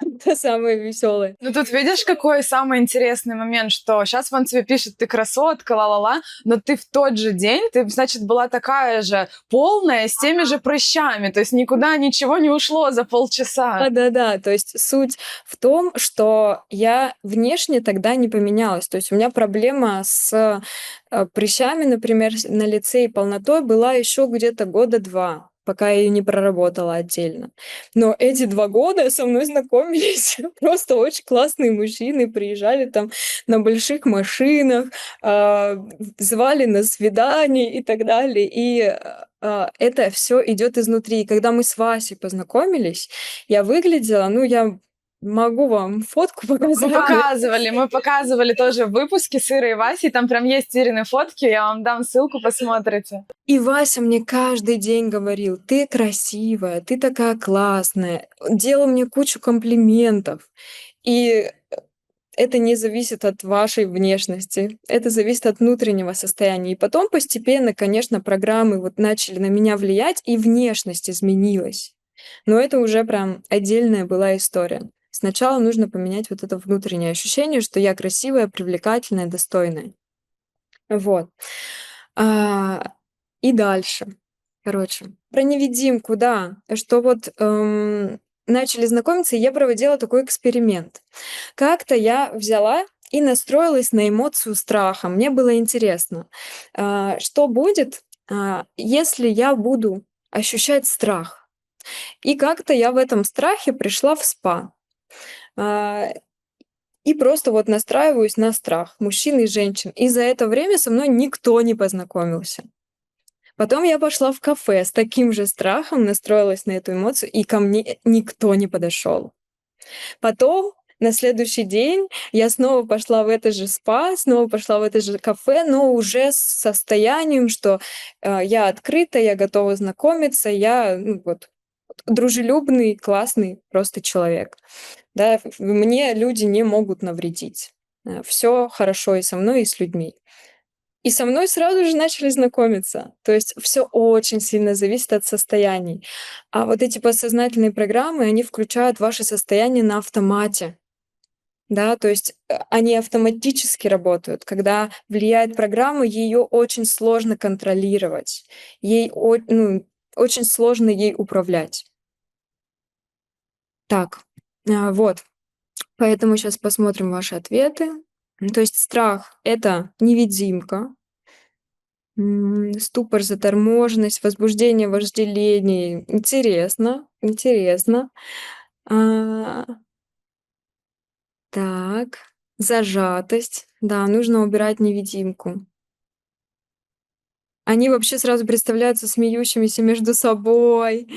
Это самое веселое. Ну, тут видишь, какой самый интересный момент, что сейчас он тебе пишет: "Ты красотка, ла-ла-ла", но ты в тот же день, ты, значит, была такая же полная, с теми же прыщами, то есть никуда ничего не ушло за полчаса. Да-да-да. То есть суть в том, что я внешне тогда не поменялась. То есть у меня проблема с, прыщами, например, на лице и полнотой была еще где-то года 2, пока я ее не проработала отдельно. Но эти 2 года со мной знакомились просто очень классные мужчины, приезжали там на больших машинах, а, звали на свидание и так далее. И, это все идет изнутри. И когда мы с Васей познакомились, я выглядела, ну, я могу вам фотку Мы показать. показывали тоже в выпуске с Ирой и Васей, там прям есть Ирины фотки, я вам дам ссылку, посмотрите. И Вася мне каждый день говорил: "Ты красивая, ты такая классная". Делал мне кучу комплиментов. И это не зависит от вашей внешности, это зависит от внутреннего состояния. И потом постепенно, конечно, программы вот начали на меня влиять, и внешность изменилась. Но это уже прям отдельная была история. Сначала нужно поменять вот это внутреннее ощущение, что я красивая, привлекательная, достойная. Вот. А, и дальше. Короче, про невидимку, да, что вот, начали знакомиться, и я проводила такой эксперимент. Как-то я взяла и настроилась на эмоцию страха. Мне было интересно, что будет, если я буду ощущать страх. И как-то я в этом страхе пришла в спа. А, и просто вот настраиваюсь на страх мужчин и женщин. И за это время со мной никто не познакомился. Потом я пошла в кафе с таким же страхом, настроилась на эту эмоцию, и ко мне никто не подошел. Потом на следующий день я снова пошла в это же спа, снова пошла в это же кафе, но уже с состоянием, что, я открыта, я готова знакомиться, я, ну, вот дружелюбный, классный просто человек. Да, мне люди не могут навредить. Все хорошо и со мной, и с людьми. И со мной сразу же начали знакомиться. То есть все очень сильно зависит от состояний. А вот эти подсознательные программы, они включают ваше состояние на автомате. Да, то есть, они автоматически работают. Когда влияет программа, ее очень сложно контролировать. Очень сложно ей управлять. Так, вот. Поэтому сейчас посмотрим ваши ответы. То есть страх — это невидимка, ступор, заторможенность, возбуждение, вожделение. Интересно, интересно. А, так, зажатость. Да, нужно убирать невидимку. Они вообще сразу представляются смеющимися между собой.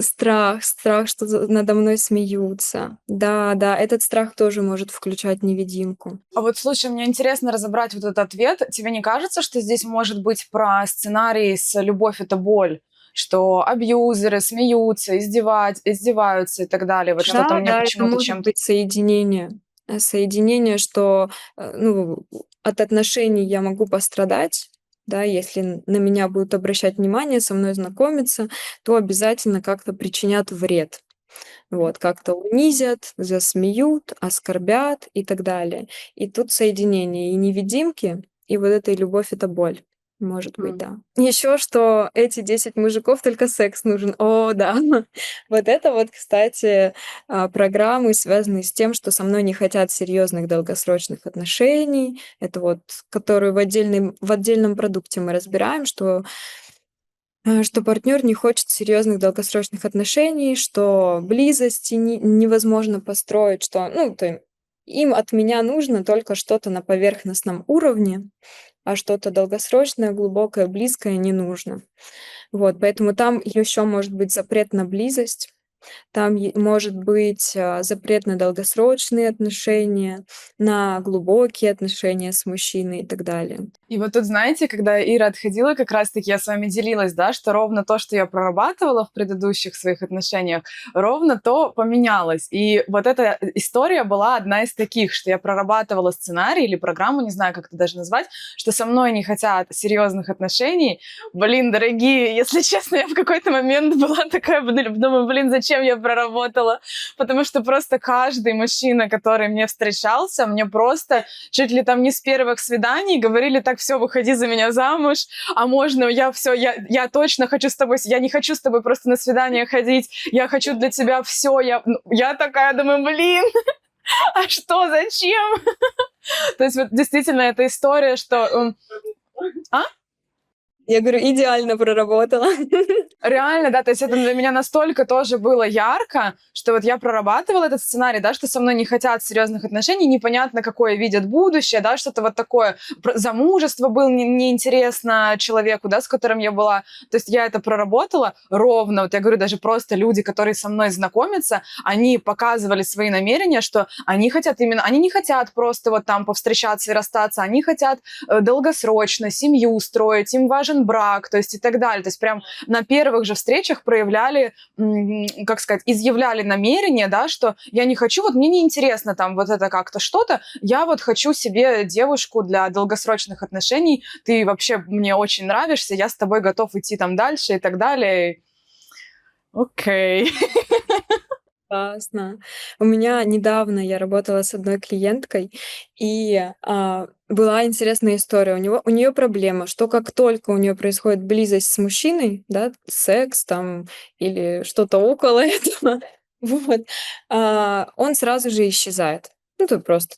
Страх, что надо мной смеются. Да, да, этот страх тоже может включать невидимку. А вот слушай, мне интересно разобрать вот этот ответ. Тебе не кажется, что здесь может быть про сценарий с «любовь — это боль»? Что абьюзеры смеются, издеваются и так далее. Вот что-то Да, мне да, это почему-то может чем-то... быть соединение. Соединение, что, ну, от отношений я могу пострадать, да, если на меня будут обращать внимание, со мной знакомиться, то обязательно как-то причинят вред. Вот, как-то унизят, засмеют, оскорбят и так далее. И тут соединение и невидимки, и вот этой любовь — это боль. Может быть, М. да. Еще что эти 10 мужиков только секс нужен. О, да. Вот это вот, кстати, программы, связанные с тем, что со мной не хотят серьезных долгосрочных отношений. Это вот, которые в отдельном продукте мы разбираем, что партнер не хочет серьезных долгосрочных отношений, что близости невозможно построить, что, ну, им от меня нужно только что-то на поверхностном уровне, а что-то долгосрочное, глубокое, близкое не нужно. Вот, поэтому там еще может быть запрет на близость, там может быть запрет на долгосрочные отношения, на глубокие отношения с мужчиной и так далее. И вот тут, знаете, когда Ира отходила, как раз-таки я с вами делилась, да, что ровно то, что я прорабатывала в предыдущих своих отношениях, ровно то поменялось. И вот эта история была одна из таких, что я прорабатывала сценарий или программу, не знаю, как это даже назвать, что со мной не хотят серьезных отношений. Блин, дорогие, если честно, я в какой-то момент была такая, думаю, блин, зачем я проработала? Потому что просто каждый мужчина, который мне встречался, мне просто чуть ли там не с первых свиданий говорили: так, все, выходи за меня замуж, а можно я точно хочу с тобой, я не хочу с тобой просто на свидание ходить, я хочу для тебя все, я такая думаю, блин, а что, зачем? То есть вот действительно эта история, что... А? Я говорю, идеально проработала. Реально, да, то есть это для меня настолько тоже было ярко, что вот я прорабатывала этот сценарий, да, что со мной не хотят серьезных отношений, непонятно, какое видят будущее, да, что-то вот такое. Замужество было неинтересно человеку, да, с которым я была. То есть я это проработала ровно. Вот я говорю, даже просто люди, которые со мной знакомятся, они показывали свои намерения, что они хотят именно, они не хотят просто вот там повстречаться и расстаться, они хотят долгосрочно семью строить, им важен брак, то есть и так далее. То есть прям на первых же встречах проявляли, как сказать, изъявляли намерение, да, что я не хочу, вот мне не интересно там вот это как-то что-то, я вот хочу себе девушку для долгосрочных отношений, ты вообще мне очень нравишься, я с тобой готов идти там дальше и так далее. Окей. Классно. У меня недавно я работала с одной клиенткой, и, была интересная история. У нее проблема, что как только у нее происходит близость с мужчиной, да, секс там или что-то около этого, вот, он сразу же исчезает. Ну, то просто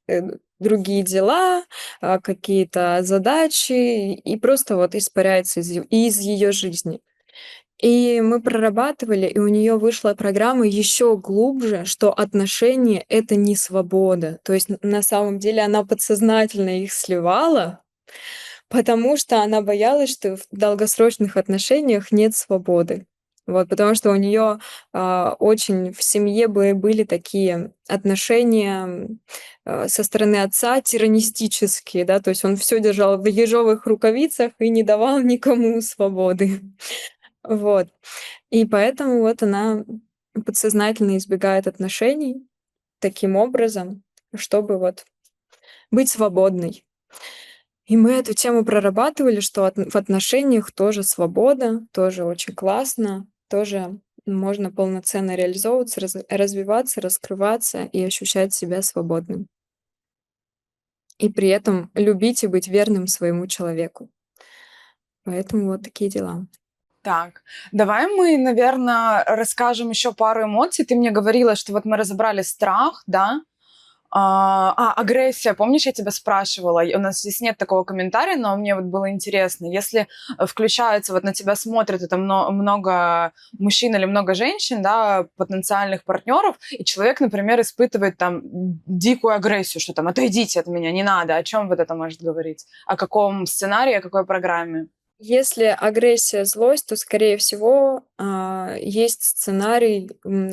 там, другие дела, какие-то задачи, и просто вот испаряется из ее жизни. И мы прорабатывали, и у нее вышла программа еще глубже, что отношения — это не свобода. То есть на самом деле она подсознательно их сливала, потому что она боялась, что в долгосрочных отношениях нет свободы. Вот, потому что у нее очень в семье были такие отношения со стороны отца тиранистические, да, то есть он все держал в ежовых рукавицах и не давал никому свободы. Вот. И поэтому вот она подсознательно избегает отношений таким образом, чтобы вот быть свободной. И мы эту тему прорабатывали, что в отношениях тоже свобода, тоже очень классно, тоже можно полноценно реализовываться, развиваться, раскрываться и ощущать себя свободным. И при этом любить и быть верным своему человеку. Поэтому вот такие дела. Так, давай мы, наверное, расскажем еще пару эмоций. Ты мне говорила, что вот мы разобрали страх, да? Агрессия. Помнишь, я тебя спрашивала? У нас здесь нет такого комментария, но мне вот было интересно. Если включается, вот на тебя смотрит это много мужчин или много женщин, да, потенциальных партнеров, и человек, например, испытывает там дикую агрессию, что там отойдите от меня, не надо. О чем вот это может говорить? О каком сценарии, о какой программе? Если агрессия, злость, то, скорее всего, есть сценарий,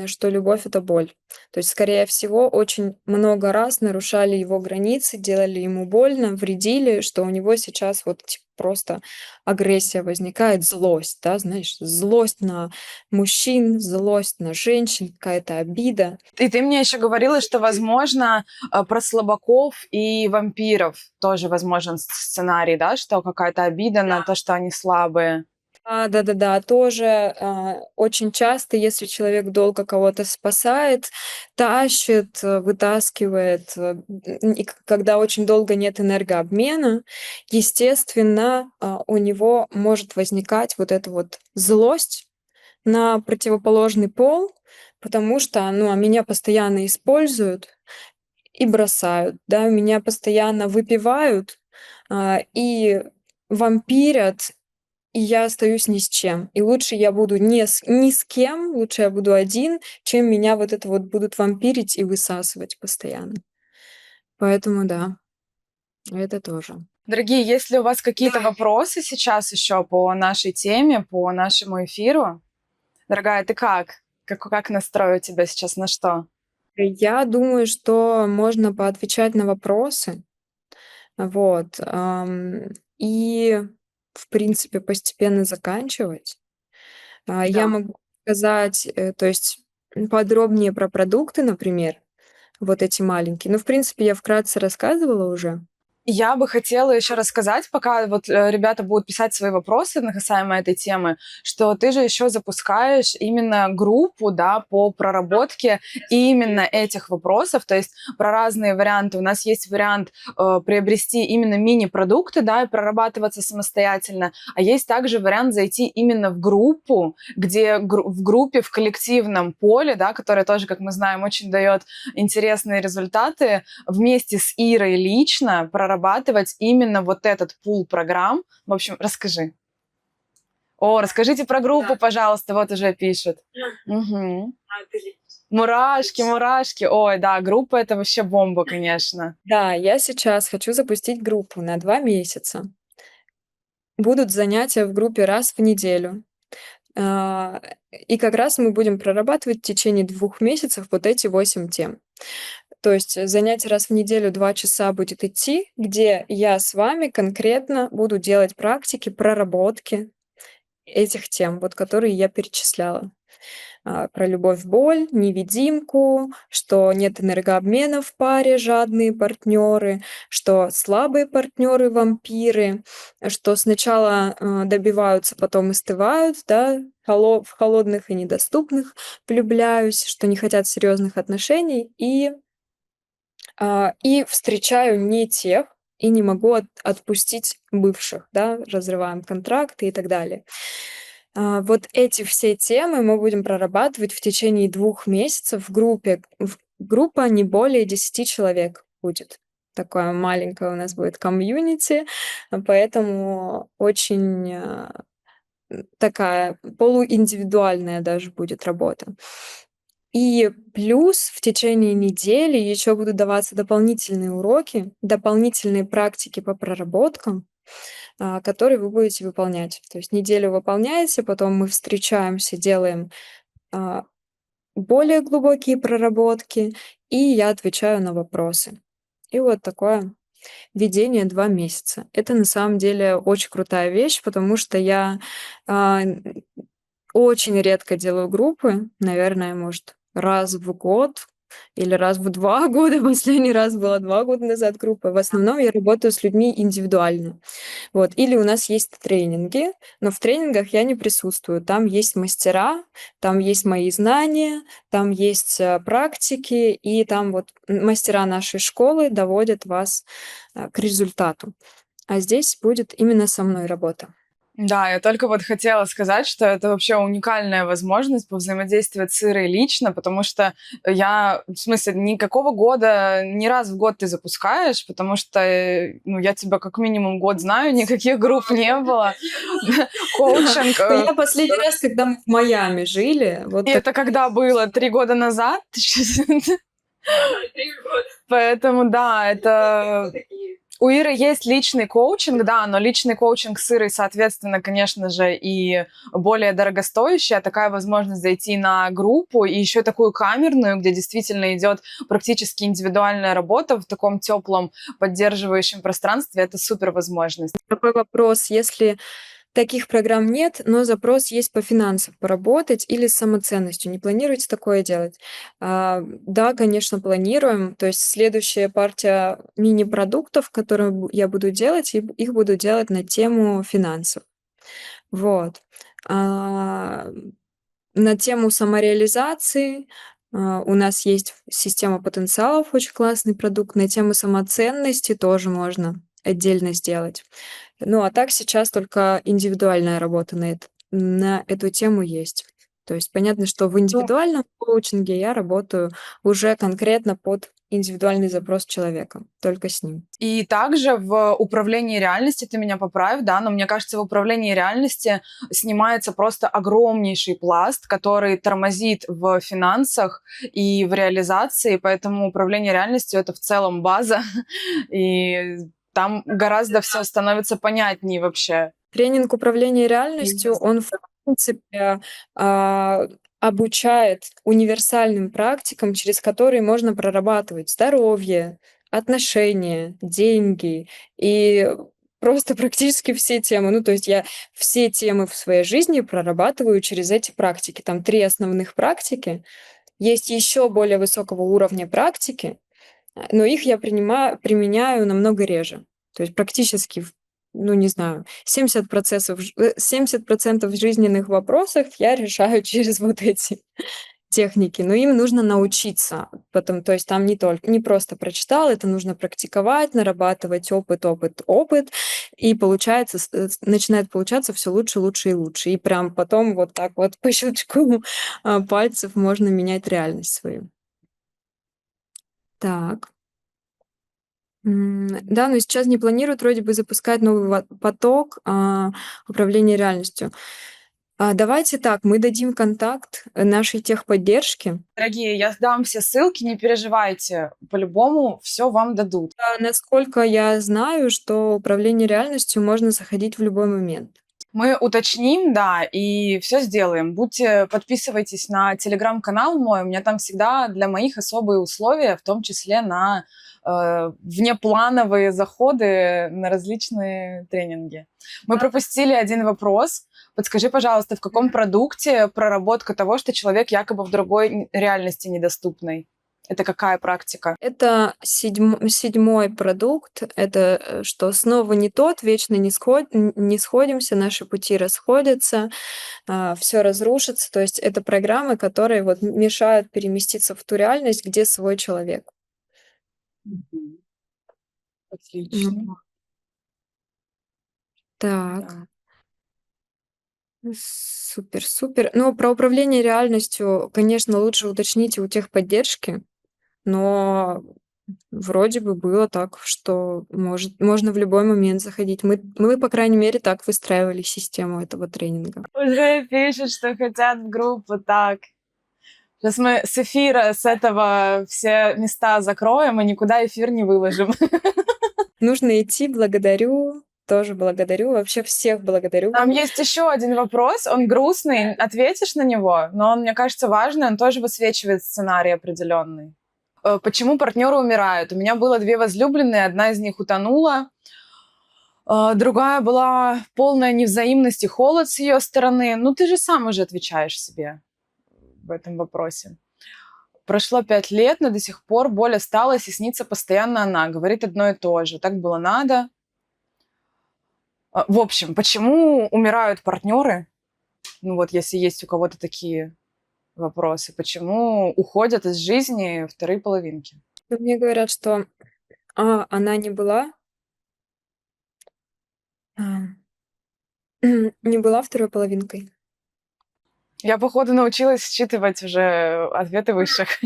что любовь — это боль. То есть, скорее всего, очень много раз нарушали его границы, делали ему больно, вредили, что у него сейчас вот типа просто агрессия возникает, злость, да, знаешь, злость на мужчин, злость на женщин, какая-то обида. И ты мне еще говорила, что, возможно, про слабаков и вампиров тоже возможен сценарий, да, что какая-то обида на то, что они слабые. Да-да-да, тоже, очень часто, если человек долго кого-то спасает, тащит, вытаскивает, и когда очень долго нет энергообмена, естественно, у него может возникать вот эта вот злость на противоположный пол, потому что, ну, меня постоянно используют и бросают, да, меня постоянно выпивают, и вампирят, и я остаюсь ни с чем. И лучше я буду ни с кем, лучше я буду один, чем меня вот это вот будут вампирить и высасывать постоянно. Поэтому да, это тоже. Дорогие, есть ли у вас какие-то вопросы сейчас еще по нашей теме, по нашему эфиру? Дорогая, ты как? Как настрой у тебя сейчас на что? Я думаю, что можно поотвечать на вопросы, вот, и, в принципе, постепенно заканчивать. Я Да. могу сказать, то есть, подробнее про продукты, например, вот эти маленькие. Ну, в принципе, я вкратце рассказывала уже. Я бы хотела еще рассказать, пока вот ребята будут писать свои вопросы касаемо этой темы, что ты же еще запускаешь именно группу, да, по проработке именно этих вопросов, то есть про разные варианты. У нас есть вариант приобрести именно мини-продукты, да, и прорабатываться самостоятельно, а есть также вариант зайти именно в группу, где в группе, в коллективном поле, да, которое тоже, как мы знаем, очень дает интересные результаты, вместе с Ирой лично прорабатывать именно вот этот пул программ. В общем, расскажи. Расскажите про группу, да, пожалуйста, вот уже пишут. Угу. Мурашки, мурашки. Ой, да, группа — это вообще бомба, конечно. Да, я сейчас хочу запустить группу на 2 месяца. Будут занятия в группе раз в неделю. И как раз мы будем прорабатывать в течение 2 месяцев вот эти 8 тем. То есть занятие раз в неделю 2 часа будет идти, где я с вами конкретно буду делать практики, проработки этих тем, вот которые я перечисляла. Про любовь, боль, невидимку, что нет энергообмена в паре, жадные партнеры, что слабые партнеры вампиры, что сначала добиваются, потом остывают, да, в холодных и недоступных влюбляюсь, что не хотят серьезных отношений и встречаю не тех, и не могу отпустить бывших, да, разрываем контракты и так далее. Вот эти все темы мы будем прорабатывать в течение 2 месяцев в группе. Группа не более 10 человек будет. Такое маленькое у нас будет комьюнити, поэтому очень такая полуиндивидуальная даже будет работа. И плюс в течение недели еще будут даваться дополнительные уроки, дополнительные практики по проработкам, которые вы будете выполнять. То есть неделю выполняете, потом мы встречаемся, делаем а, более глубокие проработки, и я отвечаю на вопросы. И вот такое ведение 2 месяца. Это на самом деле очень крутая вещь, потому что я а, очень редко делаю группы, наверное, может, раз в год или раз в 2 года. Последний раз была 2 года назад группа. В основном я работаю с людьми индивидуально. Вот. Или у нас есть тренинги, но в тренингах я не присутствую. Там есть мастера, там есть мои знания, там есть практики, и там вот мастера нашей школы доводят вас к результату. А здесь будет именно со мной работа. Да, я только вот хотела сказать, что это вообще уникальная возможность повзаимодействовать с Ирой лично, потому что я, в смысле, никакого года, не раз в год ты запускаешь, потому что, ну, я тебя как минимум год знаю, никаких групп не было. Коучинг. Но я последний раз, когда мы в Майами жили, И вот так это когда было? 3 года назад? Поэтому, да, это... У Иры есть личный коучинг, да, но личный коучинг с Ирой, соответственно, конечно же, и более дорогостоящая. Такая возможность зайти на группу, и еще такую камерную, где действительно идет практически индивидуальная работа в таком теплом, поддерживающем пространстве. Это супер возможность. такой вопрос, если таких программ нет, но запрос есть по финансам поработать или с самоценностью. Не планируете такое делать? Да, конечно, планируем. То есть следующая партия мини-продуктов, которые я буду делать, их буду делать на тему финансов. Вот. А, На тему самореализации у нас есть система потенциалов, очень классный продукт. На тему самоценности тоже можно отдельно сделать. Ну, а так сейчас только индивидуальная работа на эту тему есть. То есть понятно, что в Ну, индивидуальном коучинге я работаю уже конкретно под индивидуальный запрос человека, только с ним. и также в управлении реальностью, ты меня поправь, да, но мне кажется, в управлении реальности снимается просто огромнейший пласт, который тормозит в финансах и в реализации, поэтому управление реальностью это в целом база, и там гораздо все становится понятнее вообще. Тренинг управления реальностью, он, в принципе, а, обучает универсальным практикам, через которые можно прорабатывать здоровье, отношения, деньги и просто практически все темы. Ну, то есть я все темы в своей жизни прорабатываю через эти практики. Там 3 основных практики. Есть еще более высокого уровня практики, но их я применяю намного реже. То есть практически, ну, не знаю, 70% жизненных вопросов я решаю через вот эти техники, но им нужно научиться. То есть там не просто прочитал, это нужно практиковать, нарабатывать опыт, опыт, опыт, и получается, начинает получаться все лучше, лучше и лучше. И прям потом вот так вот по щелчку пальцев можно менять реальность свою. Так. Да, но сейчас не планируют вроде бы запускать новый поток управления реальностью. Давайте так, мы дадим контакт нашей техподдержки. Дорогие, я сдам все ссылки, не переживайте, по-любому все вам дадут. Насколько я знаю, что управление реальностью можно заходить в любой момент. Мы уточним, да, и все сделаем. Подписывайтесь на телеграм-канал мой. У меня там всегда для моих особые условия, в том числе на внеплановые заходы на различные тренинги. Мы пропустили один вопрос. Подскажи, пожалуйста, в каком продукте проработка того, что человек якобы в другой реальности недоступной? Это какая практика? Это седьмой продукт. Это что снова не тот, вечно не сходимся, наши пути расходятся, все разрушится. То есть это программы, которые вот мешают переместиться в ту реальность, где свой человек. Мгм. Отлично. Ну, так. Да. Супер, супер. Ну, про управление реальностью, конечно, лучше уточните у техподдержки, но вроде бы было так, что можно в любой момент заходить. Мы, по крайней мере, так выстраивали систему этого тренинга. Уже пишут, что хотят в группу, так. Сейчас мы с эфира, с этого все места закроем и никуда эфир не выложим. Нужно идти, благодарю, тоже благодарю, вообще всех благодарю. Там есть еще один вопрос, он грустный, ответишь на него, но он, мне кажется, важный, он тоже высвечивает сценарий определенный. Почему партнеры умирают? У меня было 2 возлюбленные, одна из них утонула, другая была полная невзаимность и холод с ее стороны. Ну, ты же сам уже отвечаешь себе в этом вопросе. Прошло 5 лет, но до сих пор боль осталась, и снится постоянно она. Говорит одно и то же. Так было надо. В общем, почему умирают партнеры? Ну вот, если есть у кого-то такие вопросы. Почему уходят из жизни вторые половинки? Мне говорят, что она не была, а, Не была второй половинкой. Я, походу, научилась считывать уже ответы высших.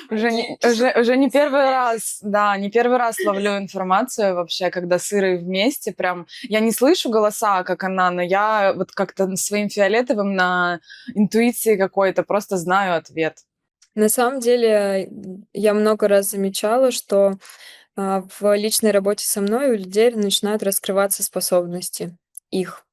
Уже не первый раз, да, не первый раз ловлю информацию вообще, когда сыры вместе, прям, я не слышу голоса, как она, но я вот как-то своим фиолетовым на интуиции какой-то просто знаю ответ. На самом деле, я много раз замечала, что, в личной работе со мной у людей начинают раскрываться способности их.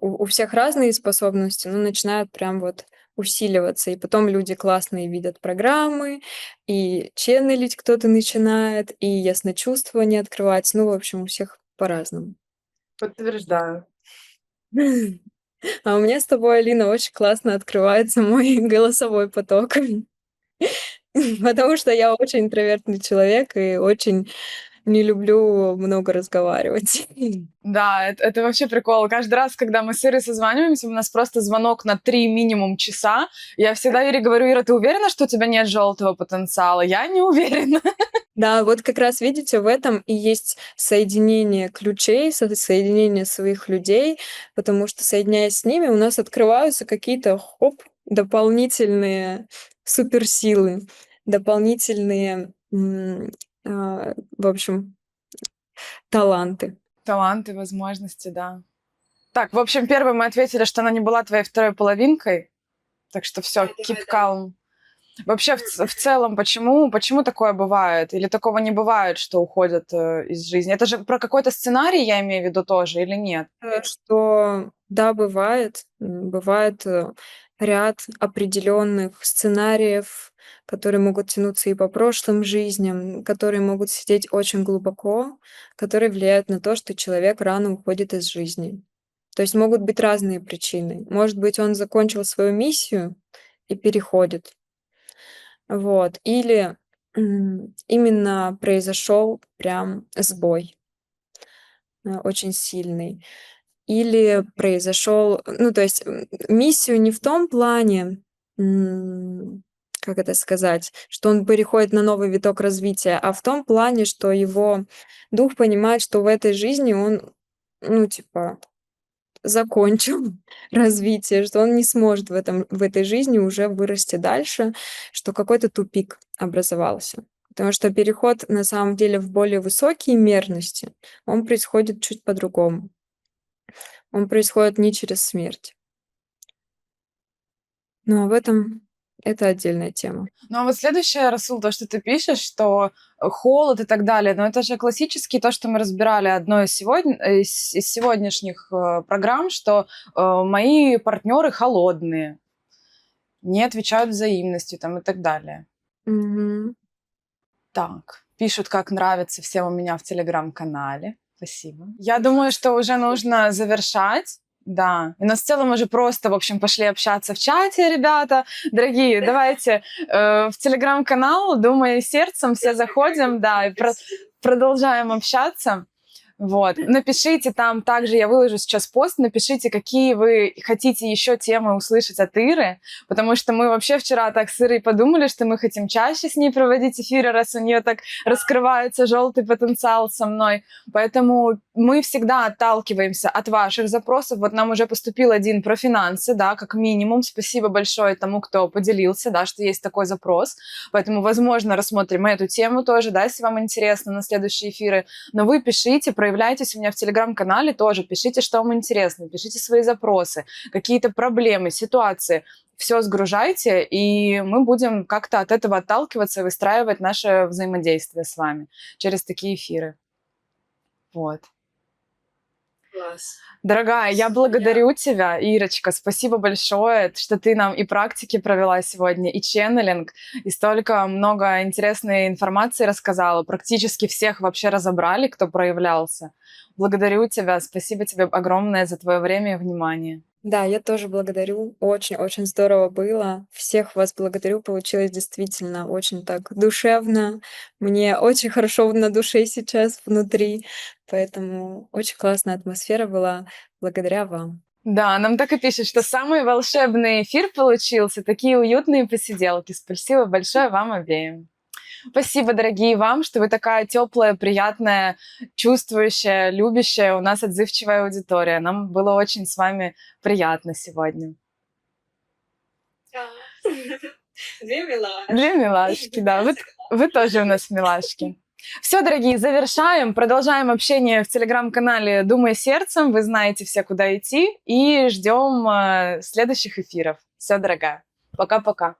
У всех разные способности, но начинают прям вот усиливаться. И потом люди классные видят программы, и ченнелить кто-то начинает, и ясночувствование открывать. Ну, в общем, у всех по-разному. Подтверждаю. А у меня с тобой, Алина, очень классно открывается мой голосовой поток. Потому что я очень интровертный человек и очень не люблю много разговаривать. Да, это вообще прикол. Каждый раз, когда мы с Ирой созваниваемся, у нас просто звонок на 3 минимум часа. Я всегда Ире говорю: Ира, ты уверена, что у тебя нет желтого потенциала? Я не уверена. Да, вот как раз видите, в этом и есть соединение ключей, соединение своих людей, потому что, соединяясь с ними, у нас открываются какие-то, хоп, дополнительные суперсилы, дополнительные, в общем, таланты. Таланты, возможности, да. Так, в общем, первым мы ответили, что она не была твоей второй половинкой. Так что все, keep calm. Вообще, в целом, почему такое бывает? Или такого не бывает, что уходят из жизни? Это же про какой-то сценарий, я имею в виду, тоже, или нет? Что да, бывает. Бывает, ряд определенных сценариев, которые могут тянуться и по прошлым жизням, которые могут сидеть очень глубоко, которые влияют на то, что человек рано уходит из жизни. То есть могут быть разные причины. Может быть, он закончил свою миссию и переходит. Вот. Или, именно произошел прям сбой, очень сильный. Или произошел, ну, то есть, миссию не в том плане, м, как это сказать, что он переходит на новый виток развития, а в том плане, что его дух понимает, что в этой жизни он, ну, типа, закончил развитие, что он не сможет в этой жизни уже вырасти дальше, что какой-то тупик образовался. Потому что переход, на самом деле, в более высокие мерности, он происходит чуть по-другому. Он происходит не через смерть. Но об этом это отдельная тема. Ну, а вот следующее, Расул, то, что ты пишешь, что холод и так далее, но это же классически то, что мы разбирали одной из сегодняшних программ, что мои партнеры холодные, не отвечают взаимностью там и так далее. Мгм. Так, пишут, как нравится всем у меня в Телеграм-канале. Спасибо. Я думаю, что уже нужно завершать. Да. И нас в целом уже просто, в общем, пошли общаться в чате, ребята. Дорогие, давайте в Телеграм-канал «Думая сердцем» все заходим, да, и продолжаем общаться. Вот. Напишите там, также я выложу сейчас пост, напишите, какие вы хотите еще темы услышать от Иры, потому что мы вообще вчера так с Ирой подумали, что мы хотим чаще с ней проводить эфиры, раз у нее так раскрывается желтый потенциал со мной. Поэтому мы всегда отталкиваемся от ваших запросов. Вот нам уже поступил один про финансы, да, как минимум. Спасибо большое тому, кто поделился, да, что есть такой запрос. Поэтому, возможно, рассмотрим эту тему тоже, да, если вам интересно, на следующие эфиры. Но вы пишите, проявляйтесь у меня в Телеграм-канале тоже, пишите, что вам интересно, пишите свои запросы, какие-то проблемы, ситуации. Все сгружайте, и мы будем как-то от этого отталкиваться и выстраивать наше взаимодействие с вами через такие эфиры. Вот. Класс. Дорогая, я благодарю тебя, Ирочка. Спасибо большое, что ты нам и практики провела сегодня, и ченнелинг, и столько много интересной информации рассказала. Практически всех вообще разобрали, кто проявлялся. Благодарю тебя. Спасибо тебе огромное за твое время и внимание. Да, я тоже благодарю. Очень-очень здорово было. Всех вас благодарю. Получилось действительно очень так душевно. Мне очень хорошо на душе сейчас внутри, поэтому очень классная атмосфера была благодаря вам. Да, нам так и пишут, что самый волшебный эфир получился, такие уютные посиделки. Спасибо большое вам обеим. Спасибо, дорогие, вам, что вы такая теплая, приятная, чувствующая, любящая, у нас отзывчивая аудитория. Нам было очень с вами приятно сегодня. Две милашки. Две милашки, да. Вы тоже у нас милашки. Все, дорогие, завершаем. Продолжаем общение в телеграм-канале «Думай сердцем». Вы знаете все, куда идти. И ждем следующих эфиров. Все, дорогая. Пока-пока.